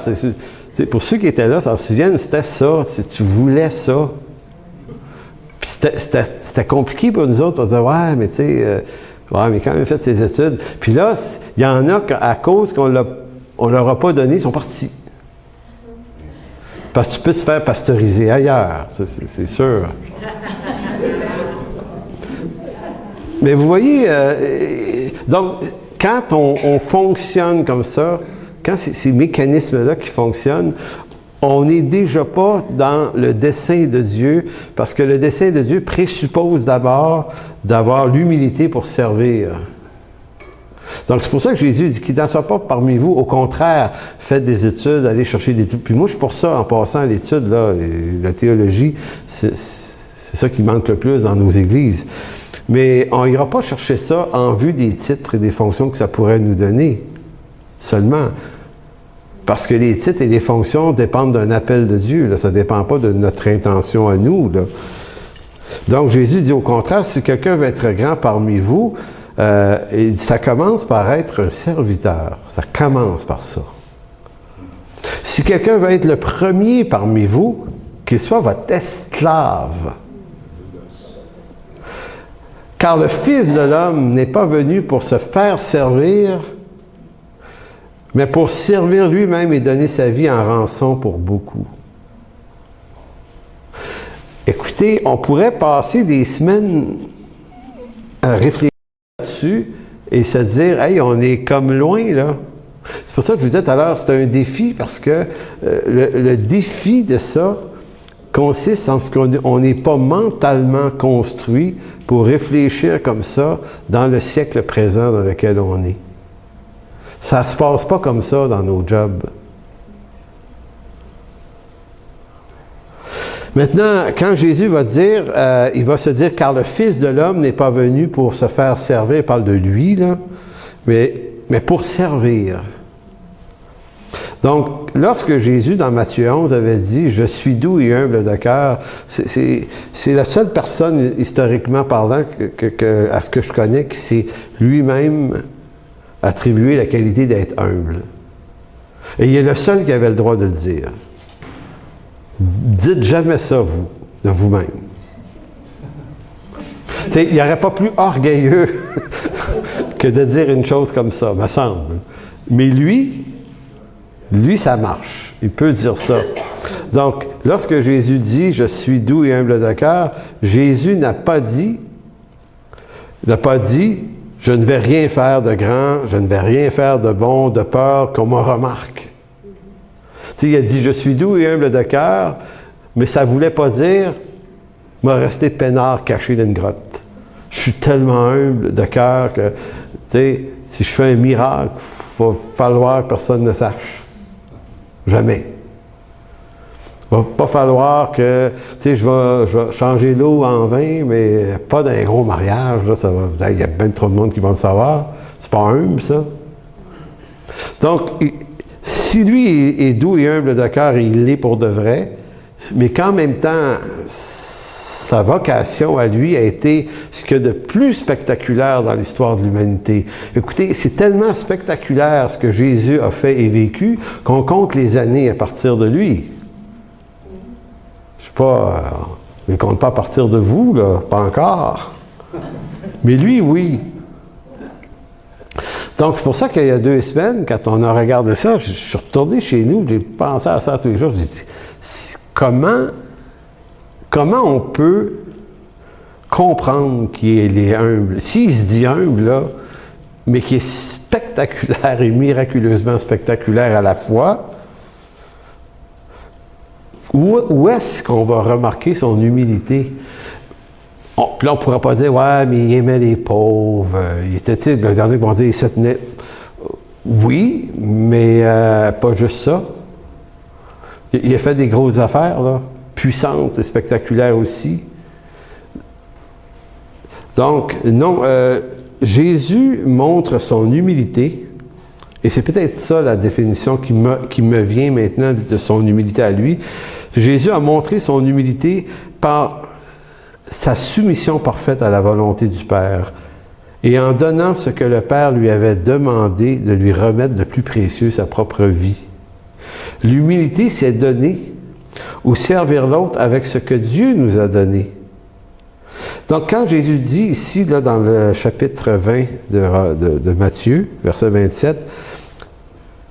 Pour ceux qui étaient là, s'en souviennent, c'était ça. Tu voulais ça. Puis c'était compliqué pour nous autres. On disait, ouais, mais tu sais... ouais, mais quand même fait ses études. Puis là, il y en a qu'à cause qu'on leur a pas donné, ils sont partis. Parce que tu peux se faire pasteuriser ailleurs, c'est sûr. Mais vous voyez, donc, quand on fonctionne comme ça, quand c'est ces mécanismes-là qui fonctionnent, on n'est déjà pas dans le dessein de Dieu, parce que le dessein de Dieu présuppose d'abord d'avoir l'humilité pour servir. Donc, c'est pour ça que Jésus dit qu'il n'en soit pas parmi vous. Au contraire, faites des études, allez chercher des études. Puis moi, je suis pour ça, en passant l'étude, là, la théologie, c'est ça qui manque le plus dans nos églises. Mais on n'ira pas chercher ça en vue des titres et des fonctions que ça pourrait nous donner, seulement. Parce que les titres et les fonctions dépendent d'un appel de Dieu. Là. Ça ne dépend pas de notre intention à nous. Là. Donc, Jésus dit au contraire, si quelqu'un veut être grand parmi vous, il dit, ça commence par être un serviteur. Ça commence par ça. Si quelqu'un veut être le premier parmi vous, qu'il soit votre esclave. Car le Fils de l'homme n'est pas venu pour se faire servir, mais pour servir lui-même et donner sa vie en rançon pour beaucoup. Écoutez, on pourrait passer des semaines à réfléchir là-dessus et se dire, hey, on est comme loin, là. C'est pour ça que je vous disais tout à l'heure, c'est un défi, parce que le défi de ça consiste en ce qu'on n'est pas mentalement construit pour réfléchir comme ça dans le siècle présent dans lequel on est. Ça se passe pas comme ça dans nos jobs. Maintenant, quand Jésus va dire, il va se dire, car le Fils de l'homme n'est pas venu pour se faire servir, il parle de lui, là, mais pour servir. Donc, lorsque Jésus, dans Matthieu 11, avait dit « Je suis doux et humble de cœur », c'est la seule personne, historiquement parlant, à ce que je connais, qui s'est lui-même attribué la qualité d'être humble. Et il est le seul qui avait le droit de le dire. Dites jamais ça, vous, de vous-même. T'sais, il n'y aurait pas plus orgueilleux que de dire une chose comme ça, me semble. Mais lui, ça marche. Il peut dire ça. Donc, lorsque Jésus dit « Je suis doux et humble de cœur », Jésus n'a pas dit « Je ne vais rien faire de grand, je ne vais rien faire de bon, de peur, qu'on me remarque. » Tu sais, il a dit « Je suis doux et humble de cœur », mais ça ne voulait pas dire « me rester peinard caché dans une grotte ». Je suis tellement humble de cœur que, tu sais, si je fais un miracle, il va falloir que personne ne sache. Jamais. Il va pas falloir que, tu sais, je vais changer l'eau en vin, mais pas d'un gros mariage, là, ça va, il y a bien trop de monde qui va le savoir. C'est pas humble, ça. Donc, si lui est doux et humble de cœur, il l'est pour de vrai, mais qu'en même temps, sa vocation à lui a été ce qu'il y a de plus spectaculaire dans l'histoire de l'humanité. Écoutez, c'est tellement spectaculaire ce que Jésus a fait et vécu qu'on compte les années à partir de lui. Je sais pas, on ne compte pas à partir de vous, là, pas encore. Mais lui, oui. Donc, c'est pour ça qu'il y a 2 semaines, quand on a regardé ça, je suis retourné chez nous, j'ai pensé à ça tous les jours, je me suis dit, comment on peut comprendre qu'il est humble? S'il se dit humble, là, mais qui est spectaculaire et miraculeusement spectaculaire à la fois, où est-ce qu'on va remarquer son humilité? Puis là, on ne pourra pas dire, ouais, mais il aimait les pauvres, il était, tu sais, les derniers vont dire, il se tenait. Oui, mais pas juste ça. Il a fait des grosses affaires, là, puissantes et spectaculaires aussi. Donc, non, Jésus montre son humilité, et c'est peut-être ça la définition qui me vient maintenant de son humilité à lui. Jésus a montré son humilité par sa soumission parfaite à la volonté du Père, et en donnant ce que le Père lui avait demandé de lui remettre de plus précieux, sa propre vie. L'humilité, c'est donner ou servir l'autre avec ce que Dieu nous a donné. Donc, quand Jésus dit ici, là, dans le chapitre 20 de Matthieu, verset 27,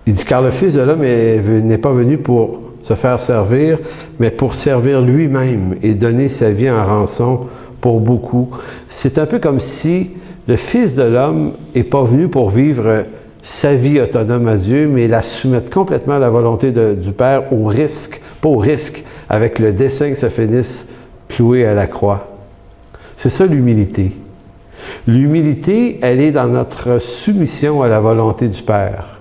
il dit « Car le Fils de l'homme n'est pas venu pour se faire servir, mais pour servir lui-même et donner sa vie en rançon pour beaucoup. C'est un peu comme si le Fils de l'homme n'est pas venu pour vivre sa vie autonome à Dieu, mais la soumettre complètement à la volonté du Père au risque, pas au risque, avec le dessein que ça finisse cloué à la croix. C'est ça l'humilité. L'humilité, elle est dans notre soumission à la volonté du Père.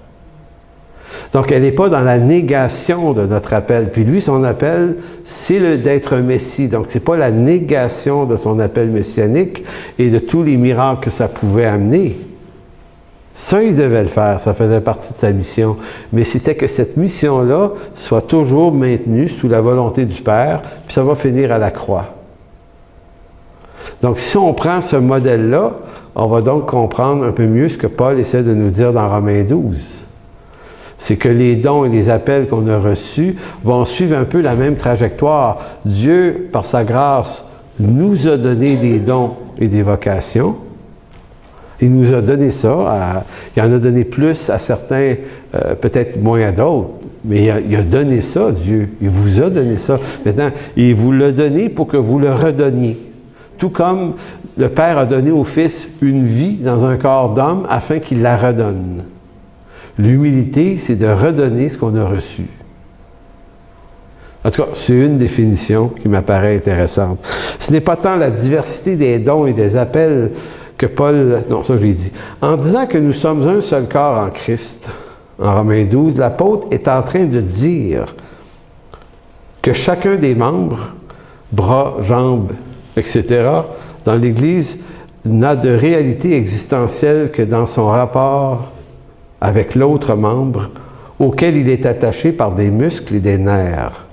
Donc, elle n'est pas dans la négation de notre appel. Puis lui, son appel, c'est d'être un Messie. Donc, c'est pas la négation de son appel messianique et de tous les miracles que ça pouvait amener. Ça, il devait le faire. Ça faisait partie de sa mission. Mais c'était que cette mission-là soit toujours maintenue sous la volonté du Père, puis ça va finir à la croix. Donc, si on prend ce modèle-là, on va donc comprendre un peu mieux ce que Paul essaie de nous dire dans Romains 12. C'est que les dons et les appels qu'on a reçus vont suivre un peu la même trajectoire. Dieu, par sa grâce, nous a donné des dons et des vocations. Il nous a donné ça. Il en a donné plus à certains, peut-être moins à d'autres. Mais il a donné ça, Dieu. Il vous a donné ça. Maintenant, il vous l'a donné pour que vous le redonniez. Tout comme le Père a donné au Fils une vie dans un corps d'homme afin qu'il la redonne. L'humilité, c'est de redonner ce qu'on a reçu. En tout cas, c'est une définition qui m'apparaît intéressante. Ce n'est pas tant la diversité des dons et des appels que Paul... Non, ça j'ai dit. En disant que nous sommes un seul corps en Christ, en Romains 12, l'apôtre est en train de dire que chacun des membres, bras, jambes, etc., dans l'Église, n'a de réalité existentielle que dans son rapport avec l'autre membre auquel il est attaché par des muscles et des nerfs.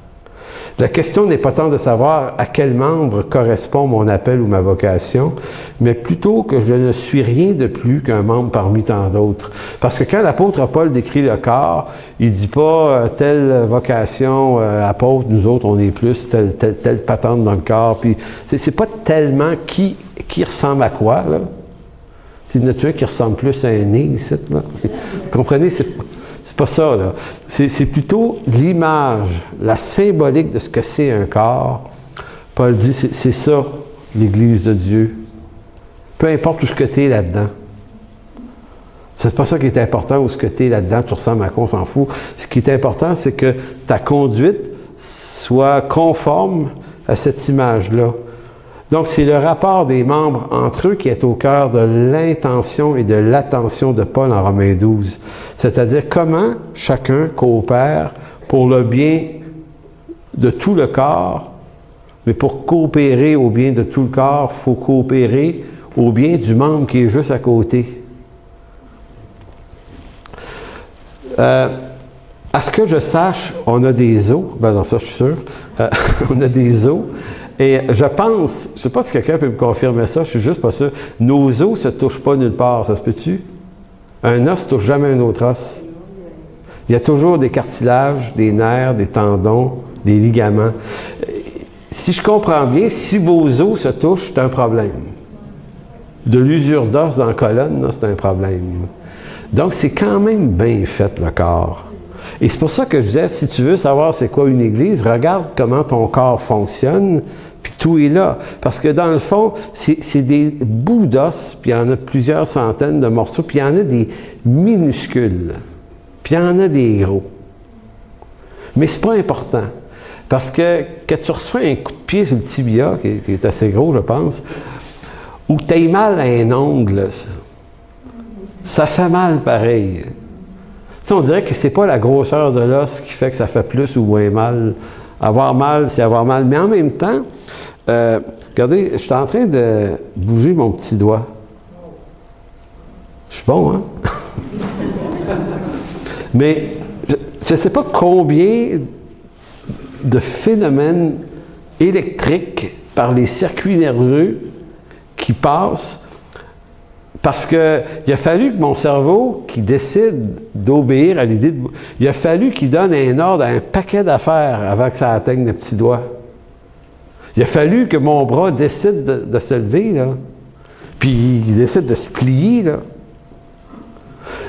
La question n'est pas tant de savoir à quel membre correspond mon appel ou ma vocation, mais plutôt que je ne suis rien de plus qu'un membre parmi tant d'autres. Parce que quand l'apôtre Paul décrit le corps, il dit pas telle vocation apôtre, nous autres on est plus telle patente dans le corps. Puis c'est pas tellement qui ressemble à quoi là. Il y en a un qui ressemble plus à un nez ici là. Vous comprenez, c'est pas ça, là. C'est plutôt l'image, la symbolique de ce que c'est un corps. Paul dit, c'est ça, l'Église de Dieu. Peu importe où ce que tu es là-dedans. C'est pas ça qui est important, où ce que tu es là-dedans, tu ressembles à quoi, on s'en fout. Ce qui est important, c'est que ta conduite soit conforme à cette image-là. Donc, c'est le rapport des membres entre eux qui est au cœur de l'intention et de l'attention de Paul en Romains 12. C'est-à-dire comment chacun coopère pour le bien de tout le corps, mais pour coopérer au bien de tout le corps, il faut coopérer au bien du membre qui est juste à côté. À ce que je sache, on a des os. Ben non, ça je suis sûr. On a des os. Et je pense, je ne sais pas si quelqu'un peut me confirmer ça, je suis juste pas sûr, nos os ne se touchent pas nulle part, ça se peut-tu? Un os ne touche jamais un autre os. Il y a toujours des cartilages, des nerfs, des tendons, des ligaments. Si je comprends bien, si vos os se touchent, c'est un problème. De l'usure d'os dans la colonne, là, c'est un problème. Donc, c'est quand même bien fait, le corps. Et c'est pour ça que je disais, si tu veux savoir c'est quoi une église, regarde comment ton corps fonctionne, puis tout est là. Parce que dans le fond, c'est des bouts d'os, puis il y en a plusieurs centaines de morceaux, puis il y en a des minuscules, puis il y en a des gros. Mais c'est pas important. Parce que quand tu reçois un coup de pied sur le tibia, qui est assez gros, je pense, ou que tu aies mal à un ongle, ça fait mal pareil. Tu sais, on dirait que c'est pas la grosseur de l'os qui fait que ça fait plus ou moins mal. Avoir mal, c'est avoir mal. Mais en même temps, regardez, je suis en train de bouger mon petit doigt. Je suis bon, hein? Mais je ne sais pas combien de phénomènes électriques par les circuits nerveux qui passent. Parce que il a fallu que mon cerveau, qui décide d'obéir à l'idée de... Il a fallu qu'il donne un ordre à un paquet d'affaires avant que ça atteigne le petit doigt. Il a fallu que mon bras décide de se lever, là. Puis il décide de se plier, là.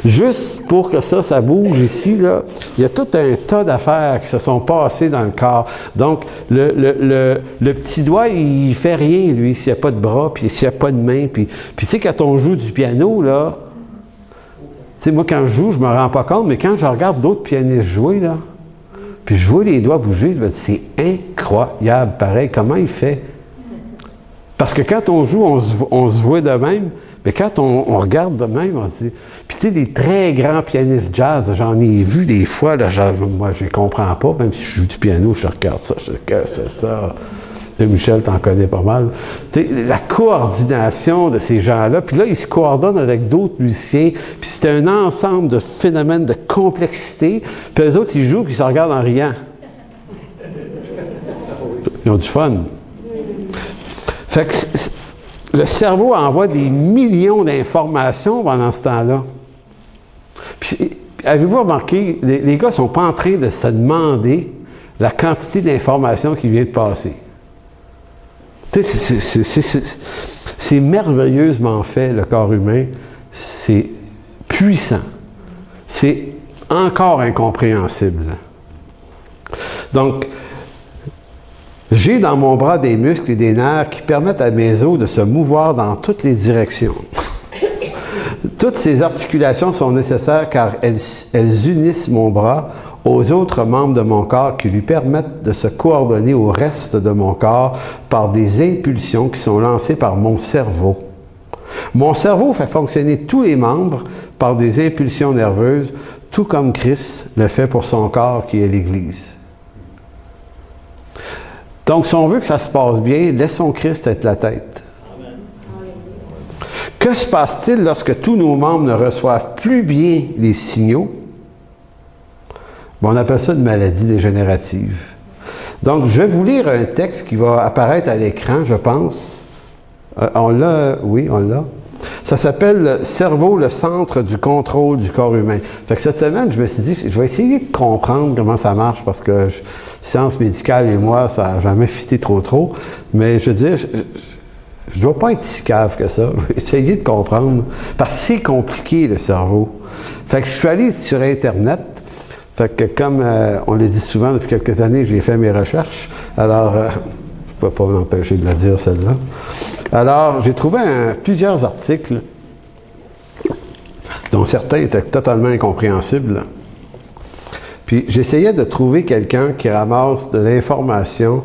Juste pour que ça bouge ici, là, il y a tout un tas d'affaires qui se sont passées dans le corps. Donc, le petit doigt, il fait rien, lui, s'il n'y a pas de bras, puis s'il n'y a pas de main. Puis tu sais, quand on joue du piano, là, tu sais, moi, quand je joue, je me rends pas compte, mais quand je regarde d'autres pianistes jouer, là, puis je vois les doigts bouger, je me dis, c'est incroyable, pareil, comment il fait? Parce que quand on joue, on se voit de même, mais quand on regarde de même, on se dit... Puis tu sais, des très grands pianistes jazz, j'en ai vu des fois, là, moi, je les comprends pas, même si je joue du piano, je regarde ça, je dis, qu'est-ce que c'est ça? Tu sais, Michel, t'en connais pas mal. Tu sais, la coordination de ces gens-là, puis là, ils se coordonnent avec d'autres musiciens, puis c'est un ensemble de phénomènes de complexité, puis eux autres, ils jouent, puis ils se regardent en riant. Ils ont du fun. Fait que le cerveau envoie des millions d'informations pendant ce temps-là. Puis, avez-vous remarqué, les gars ne sont pas en train de se demander la quantité d'informations qui vient de passer. Tu sais, c'est merveilleusement fait, le corps humain. C'est puissant. C'est encore incompréhensible. Donc, j'ai dans mon bras des muscles et des nerfs qui permettent à mes os de se mouvoir dans toutes les directions. Toutes ces articulations sont nécessaires car elles unissent mon bras aux autres membres de mon corps qui lui permettent de se coordonner au reste de mon corps par des impulsions qui sont lancées par mon cerveau. Mon cerveau fait fonctionner tous les membres par des impulsions nerveuses, tout comme Christ le fait pour son corps qui est l'Église. Donc, si on veut que ça se passe bien, laissons Christ être la tête. Amen. Que se passe-t-il lorsque tous nos membres ne reçoivent plus bien les signaux? Bon, on appelle ça une maladie dégénérative. Donc, je vais vous lire un texte qui va apparaître à l'écran, je pense. On l'a, oui, on l'a. Ça s'appelle « Cerveau, le centre du contrôle du corps humain ». Fait que cette semaine, je me suis dit, je vais essayer de comprendre comment ça marche, parce que sciences médicales et moi, ça n'a jamais fité trop. Mais je veux dire, je dois pas être si cave que ça. Je vais essayer de comprendre, parce que c'est compliqué, le cerveau. Fait que je suis allé sur Internet. Fait que comme on l'a dit souvent depuis quelques années, j'ai fait mes recherches. Alors, je ne peux pas m'empêcher de la dire, celle-là. Alors, j'ai trouvé plusieurs articles, dont certains étaient totalement incompréhensibles. Puis, j'essayais de trouver quelqu'un qui ramasse de l'information,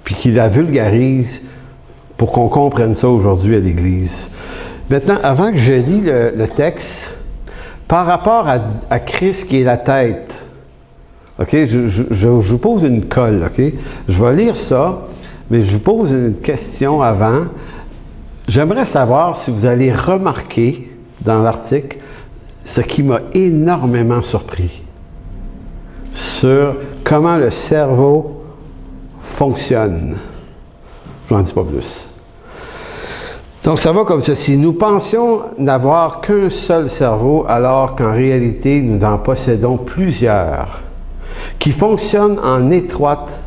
puis qui la vulgarise pour qu'on comprenne ça aujourd'hui à l'Église. Maintenant, avant que je lis le texte, par rapport à Christ qui est la tête, OK, je vous pose une colle, OK? Je vais lire ça, mais je vous pose une question avant. J'aimerais savoir si vous allez remarquer dans l'article ce qui m'a énormément surpris sur comment le cerveau fonctionne. Je n'en dis pas plus. Donc, ça va comme ceci. Nous pensions n'avoir qu'un seul cerveau, alors qu'en réalité, nous en possédons plusieurs, qui fonctionnent en étroite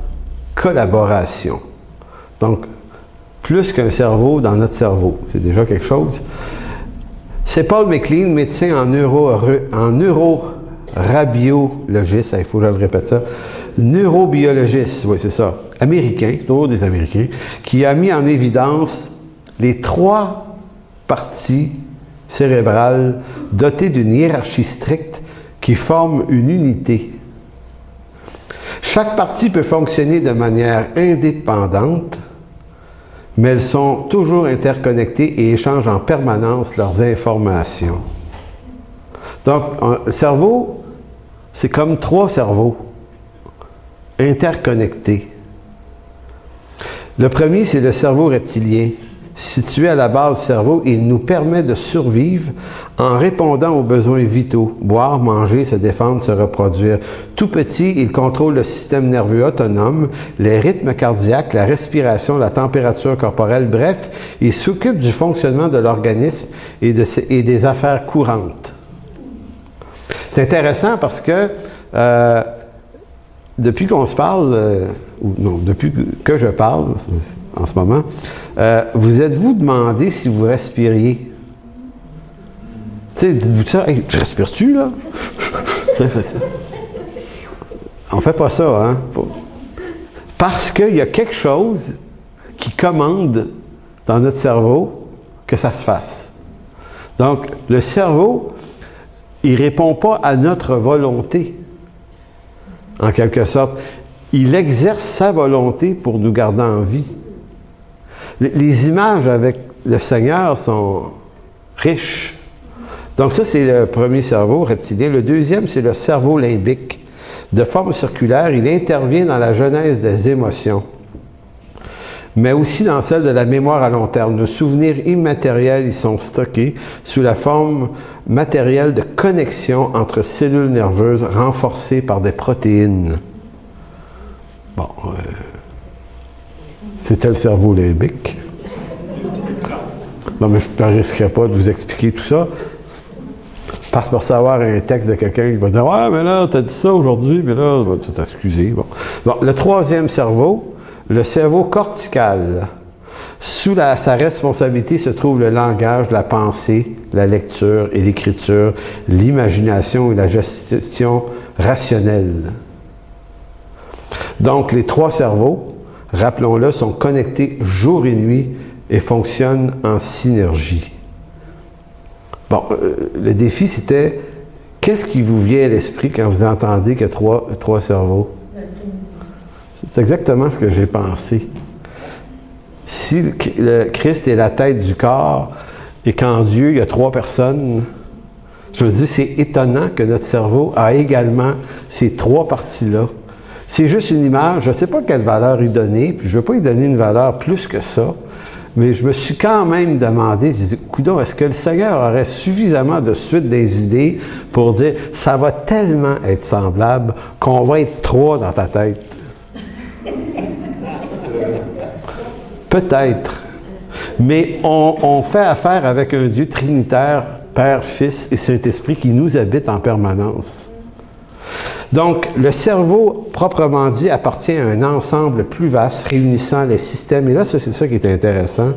collaboration. Donc, plus qu'un cerveau dans notre cerveau. C'est déjà quelque chose. C'est Paul MacLean, médecin en neurorabiologiste, il faut que je le répète ça, neurobiologiste, oui, c'est ça, américain, toujours des Américains, qui a mis en évidence les 3 parties cérébrales dotées d'une hiérarchie stricte qui forment une unité. Chaque partie peut fonctionner de manière indépendante, mais elles sont toujours interconnectées et échangent en permanence leurs informations. Donc, un cerveau, c'est comme 3 cerveaux interconnectés. Le premier, c'est le cerveau reptilien. Situé à la base du cerveau, il nous permet de survivre en répondant aux besoins vitaux, boire, manger, se défendre, se reproduire. Tout petit, il contrôle le système nerveux autonome, les rythmes cardiaques, la respiration, la température corporelle, bref, il s'occupe du fonctionnement de l'organisme et des affaires courantes. C'est intéressant parce que depuis qu'on se parle, depuis que je parle en ce moment, vous êtes-vous demandé si vous respiriez? Tu sais, dites-vous ça, hey, tu respires-tu, là? On fait pas ça, hein? Parce qu'il y a quelque chose qui commande dans notre cerveau que ça se fasse. Donc, le cerveau, il répond pas à notre volonté, en quelque sorte. Il exerce sa volonté pour nous garder en vie. Les images avec le Seigneur sont riches. Donc ça, c'est le premier cerveau reptilien. Le deuxième, c'est le cerveau limbique. De forme circulaire, il intervient dans la genèse des émotions, mais aussi dans celle de la mémoire à long terme. Nos souvenirs immatériels y sont stockés sous la forme matérielle de connexion entre cellules nerveuses renforcées par des protéines. Bon, c'était le cerveau limbique. Non, mais je ne risquerai pas de vous expliquer tout ça. Parce que pour savoir un texte de quelqu'un qui va dire « Ouais, mais là, t'as dit ça aujourd'hui, mais là, tu t'es excusé. » Bon, le troisième cerveau, le cerveau cortical. Sous sa responsabilité se trouve le langage, la pensée, la lecture et l'écriture, l'imagination et la gestion rationnelle. Donc, les trois cerveaux, rappelons-le, sont connectés jour et nuit et fonctionnent en synergie. Bon, le défi, c'était, qu'est-ce qui vous vient à l'esprit quand vous entendez qu'il y a trois cerveaux? C'est exactement ce que j'ai pensé. Si le Christ est la tête du corps et qu'en Dieu, il y a trois personnes, je me dis, c'est étonnant que notre cerveau a également ces trois parties-là. C'est juste une image, je ne sais pas quelle valeur y donner, puis je ne veux pas y donner une valeur plus que ça, mais je me suis quand même demandé, je disais, coudonc, est-ce que le Seigneur aurait suffisamment de suite des idées pour dire, ça va tellement être semblable qu'on va être trois dans ta tête? Peut-être. Mais on fait affaire avec un Dieu trinitaire, Père, Fils et Saint-Esprit qui nous habite en permanence. Donc, le cerveau, proprement dit, appartient à un ensemble plus vaste réunissant les systèmes, et là, c'est ça qui est intéressant,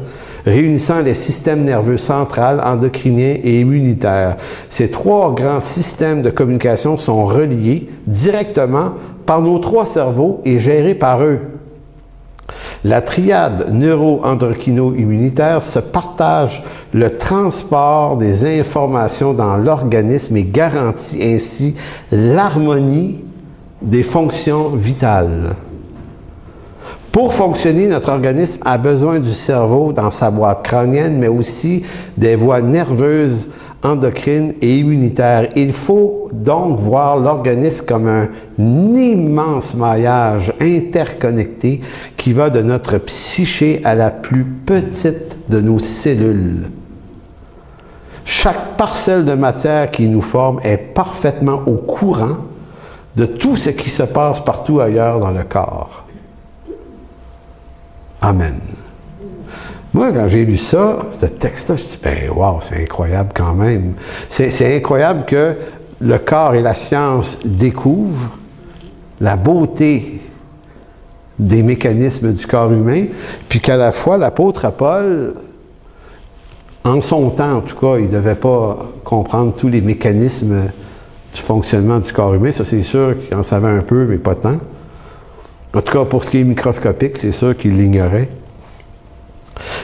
réunissant les systèmes nerveux central, endocriniens et immunitaires. Ces trois grands systèmes de communication sont reliés directement par nos trois cerveaux et gérés par eux. La triade neuro-endocrino-immunitaire se partage le transport des informations dans l'organisme et garantit ainsi l'harmonie des fonctions vitales. Pour fonctionner, notre organisme a besoin du cerveau dans sa boîte crânienne, mais aussi des voies nerveuses, endocrines et immunitaires. Il faut donc voir l'organisme comme un immense maillage interconnecté qui va de notre psyché à la plus petite de nos cellules. Chaque parcelle de matière qui nous forme est parfaitement au courant de tout ce qui se passe partout ailleurs dans le corps. Amen. Moi, quand j'ai lu ça, ce texte-là, je me suis dit, ben, wow, c'est incroyable quand même. C'est incroyable que le corps et la science découvrent la beauté des mécanismes du corps humain, puis qu'à la fois, l'apôtre Paul, en son temps, en tout cas, il ne devait pas comprendre tous les mécanismes du fonctionnement du corps humain. Ça, c'est sûr qu'il en savait un peu, mais pas tant. En tout cas, pour ce qui est microscopique, c'est sûr qu'il l'ignorait.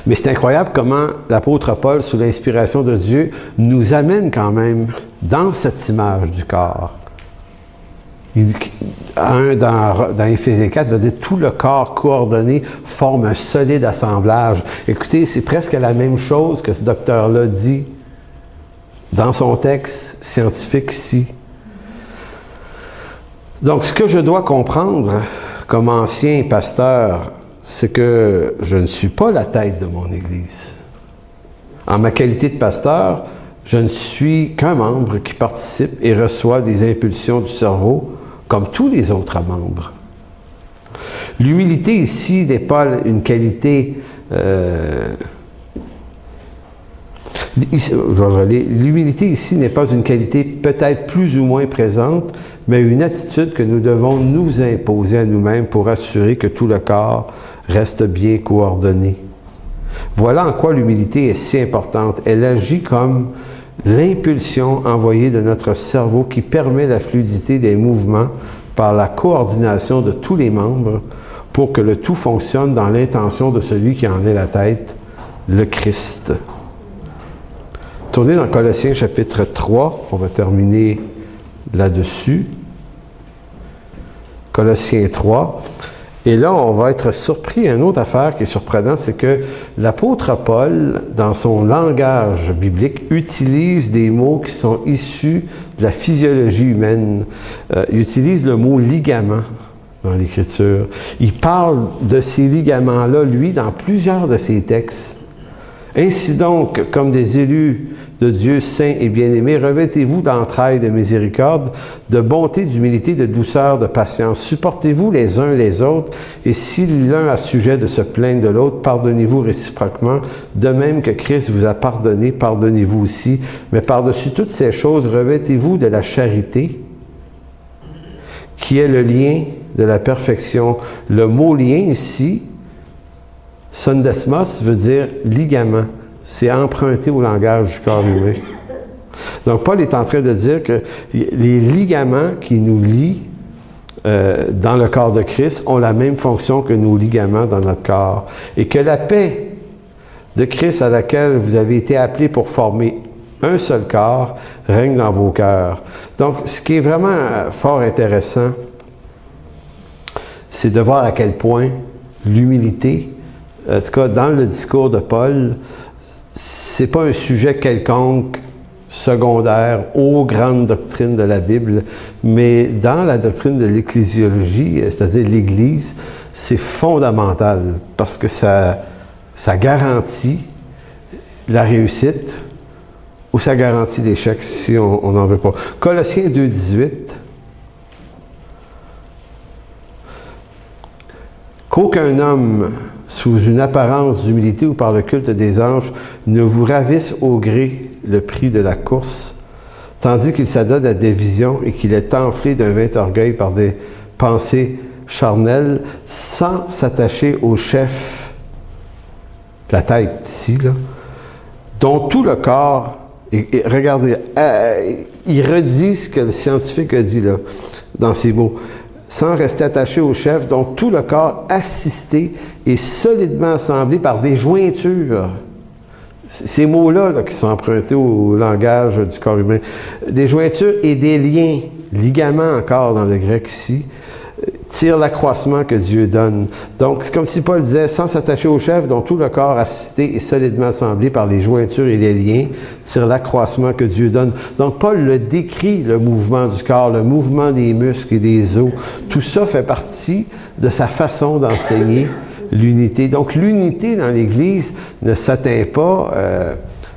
Mais c'est incroyable comment l'apôtre Paul, sous l'inspiration de Dieu, nous amène quand même dans cette image du corps. Dans Éphésiens 4, il va dire « Tout le corps coordonné forme un solide assemblage ». Écoutez, c'est presque la même chose que ce docteur-là dit dans son texte scientifique ici. Donc, ce que je dois comprendre comme ancien pasteur, c'est que je ne suis pas la tête de mon Église. En ma qualité de pasteur, je ne suis qu'un membre qui participe et reçoit des impulsions du cerveau comme tous les autres membres. L'humilité ici n'est pas une qualité... L'humilité ici n'est pas une qualité peut-être plus ou moins présente, mais une attitude que nous devons nous imposer à nous-mêmes pour assurer que tout le corps reste bien coordonné. Voilà en quoi l'humilité est si importante. Elle agit comme l'impulsion envoyée de notre cerveau qui permet la fluidité des mouvements par la coordination de tous les membres pour que le tout fonctionne dans l'intention de celui qui en est la tête, le Christ. Tournez dans Colossiens chapitre 3, on va terminer là-dessus. Colossiens 3. Et là, on va être surpris. Une autre affaire qui est surprenante, c'est que l'apôtre Paul, dans son langage biblique, utilise des mots qui sont issus de la physiologie humaine. Il utilise le mot ligament dans l'Écriture. Il parle de ces ligaments-là, lui, dans plusieurs de ses textes. Ainsi donc, comme des élus de Dieu saints et bien-aimés, revêtez-vous d'entrailles de miséricorde, de bonté, d'humilité, de douceur, de patience. Supportez-vous les uns les autres, et si l'un a sujet de se plaindre de l'autre, pardonnez-vous réciproquement. De même que Christ vous a pardonné, pardonnez-vous aussi. Mais par-dessus toutes ces choses, revêtez-vous de la charité, qui est le lien de la perfection. Le mot lien ici, sondesmos veut dire ligament. C'est emprunté au langage du corps humain. Donc, Paul est en train de dire que les ligaments qui nous lient dans le corps de Christ ont la même fonction que nos ligaments dans notre corps. Et que la paix de Christ à laquelle vous avez été appelés pour former un seul corps règne dans vos cœurs. Donc, ce qui est vraiment fort intéressant, c'est de voir à quel point l'humilité, en tout cas, dans le discours de Paul, c'est pas un sujet quelconque, secondaire, aux grandes doctrines de la Bible, mais dans la doctrine de l'ecclésiologie, c'est-à-dire l'Église, c'est fondamental, parce que ça garantit la réussite, ou ça garantit l'échec si on n'en veut pas. Colossiens 2,18. Qu'aucun homme, sous une apparence d'humilité ou par le culte des anges, ne vous ravisse au gré le prix de la course, tandis qu'il s'adonne à des visions et qu'il est enflé d'un vain orgueil par des pensées charnelles, sans s'attacher au chef, la tête ici, là, dont tout le corps, et regardez, il redit ce que le scientifique a dit là, dans ces mots, sans rester attaché au chef, dont tout le corps assisté et solidement assemblé par des jointures. Ces mots-là là, qui sont empruntés au langage du corps humain. Des jointures et des liens, ligaments encore dans le grec ici, tirent l'accroissement que Dieu donne. Donc, c'est comme si Paul disait, sans s'attacher au chef, dont tout le corps assisté et solidement assemblé par les jointures et les liens, tire l'accroissement que Dieu donne. Donc, Paul le décrit, le mouvement du corps, le mouvement des muscles et des os. Tout ça fait partie de sa façon d'enseigner l'unité. Donc, l'unité dans l'Église ne s'atteint pas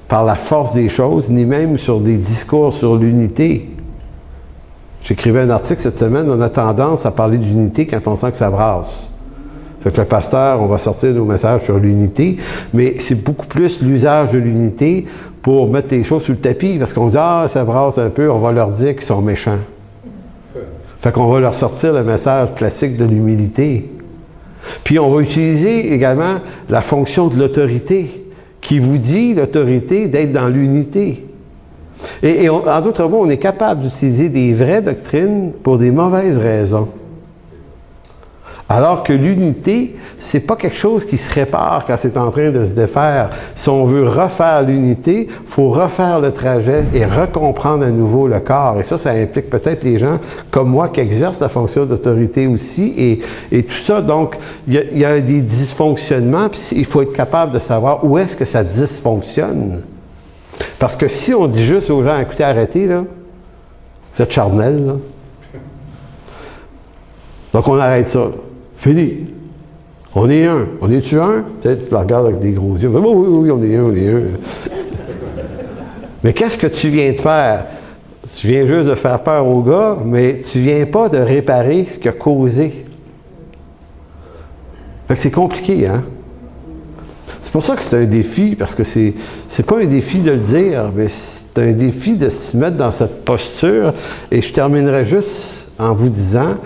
par la force des choses, ni même sur des discours sur l'unité. J'écrivais un article cette semaine, on a tendance à parler d'unité quand on sent que ça brasse. Fait que le pasteur, on va sortir nos messages sur l'unité, mais c'est beaucoup plus l'usage de l'unité pour mettre les choses sur le tapis, parce qu'on dit « Ah, ça brasse un peu, on va leur dire qu'ils sont méchants. » Fait qu'on va leur sortir le message classique de l'humilité. Puis on va utiliser également la fonction de l'autorité, qui vous dit, l'autorité, d'être dans l'unité. Et en d'autres mots, on est capable d'utiliser des vraies doctrines pour des mauvaises raisons. Alors que l'unité, c'est pas quelque chose qui se répare quand c'est en train de se défaire. Si on veut refaire l'unité, il faut refaire le trajet et recomprendre à nouveau le corps. Et ça implique peut-être les gens comme moi qui exercent la fonction d'autorité aussi. Et tout ça, donc, il y a des dysfonctionnements, puis il faut être capable de savoir où est-ce que ça dysfonctionne. Parce que si on dit juste aux gens, écoutez, arrêtez, là, vous êtes charnel, là. Donc, on arrête ça. Fini. On est un. On est-tu un? Peut-être tu la regardes avec des gros yeux. Oui, on est un. Mais qu'est-ce que tu viens de faire? Tu viens juste de faire peur aux gars, mais tu viens pas de réparer ce qui a causé. Fait que c'est compliqué, hein? C'est pour ça que c'est un défi, parce que c'est pas un défi de le dire, mais c'est un défi de se mettre dans cette posture. Et je terminerai juste en vous disant,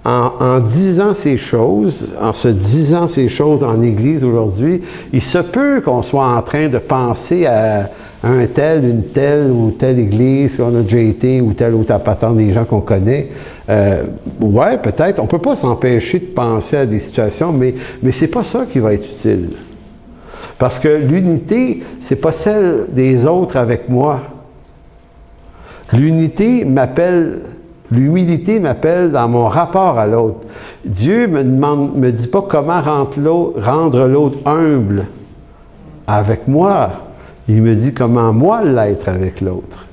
en disant ces choses, en se disant ces choses en Église aujourd'hui, il se peut qu'on soit en train de penser à un tel, une telle ou telle église qu'on a déjà été, ou telle autre patente des gens qu'on connaît. Ouais, peut-être. On peut pas s'empêcher de penser à des situations, mais c'est pas ça qui va être utile. Parce que l'unité, c'est pas celle des autres avec moi. L'humilité m'appelle dans mon rapport à l'autre. Dieu me dit pas comment rendre l'autre humble avec moi. Il me dit comment moi l'être avec l'autre.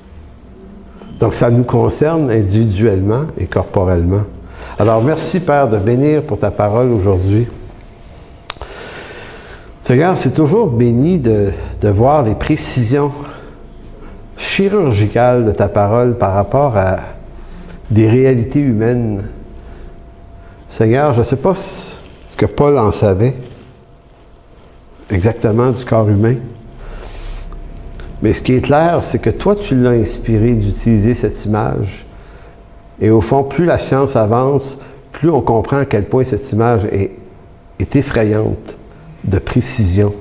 Donc ça nous concerne individuellement et corporellement. Alors merci Père de bénir pour ta parole aujourd'hui. Seigneur, c'est toujours béni de voir les précisions chirurgicales de ta parole par rapport à des réalités humaines. Seigneur, je ne sais pas ce que Paul en savait exactement du corps humain, mais ce qui est clair, c'est que toi, tu l'as inspiré d'utiliser cette image. Et au fond, plus la science avance, plus on comprend à quel point cette image est effrayante de précision.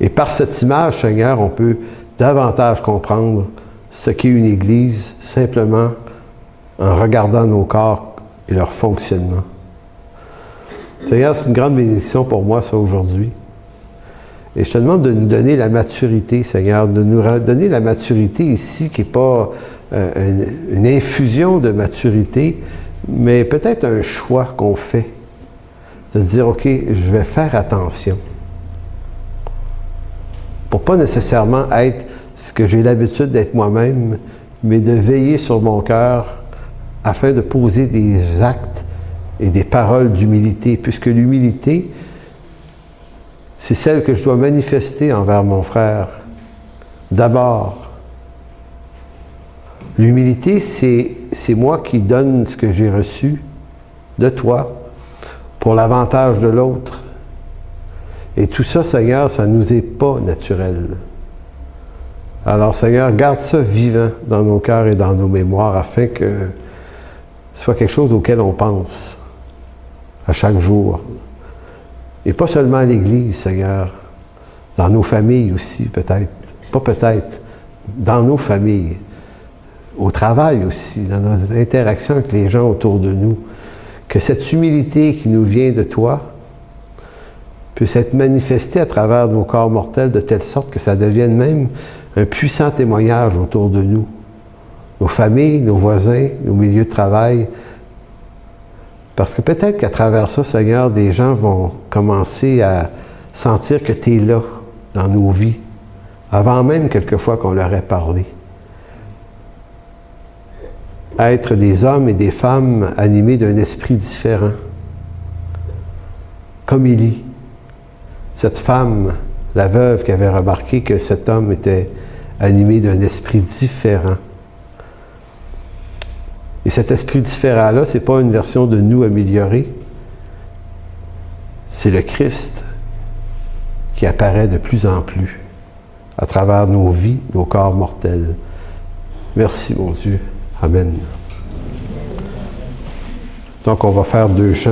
Et par cette image, Seigneur, on peut davantage comprendre ce qu'est une Église simplement en regardant nos corps et leur fonctionnement. Seigneur, c'est une grande bénédiction pour moi, ça, aujourd'hui. Et je te demande de nous donner la maturité, Seigneur, de nous donner la maturité ici, qui n'est pas une infusion de maturité, mais peut-être un choix qu'on fait. De dire, OK, je vais faire attention. Pour pas nécessairement être ce que j'ai l'habitude d'être moi-même, mais de veiller sur mon cœur afin de poser des actes et des paroles d'humilité, puisque l'humilité, c'est celle que je dois manifester envers mon frère. D'abord, l'humilité, c'est moi qui donne ce que j'ai reçu de toi pour l'avantage de l'autre. Et tout ça, Seigneur, ça ne nous est pas naturel. Alors, Seigneur, garde ça vivant dans nos cœurs et dans nos mémoires afin que ce soit quelque chose auquel on pense à chaque jour. Et pas seulement à l'Église, Seigneur, dans nos familles aussi, peut-être. Pas peut-être, dans nos familles. Au travail aussi, dans nos interactions avec les gens autour de nous. Que cette humilité qui nous vient de toi puisse être manifestée à travers nos corps mortels de telle sorte que ça devienne même un puissant témoignage autour de nous. Nos familles, nos voisins, nos milieux de travail. Parce que peut-être qu'à travers ça, Seigneur, des gens vont commencer à sentir que tu es là dans nos vies, avant même quelquefois qu'on leur ait parlé. Être des hommes et des femmes animés d'un esprit différent. Comme Élie, cette femme, la veuve, qui avait remarqué que cet homme était animé d'un esprit différent. Et cet esprit différent-là, c'est pas une version de nous améliorée. C'est le Christ qui apparaît de plus en plus à travers nos vies, nos corps mortels. Merci, mon Dieu. Amen. Donc, on va faire 2 chants.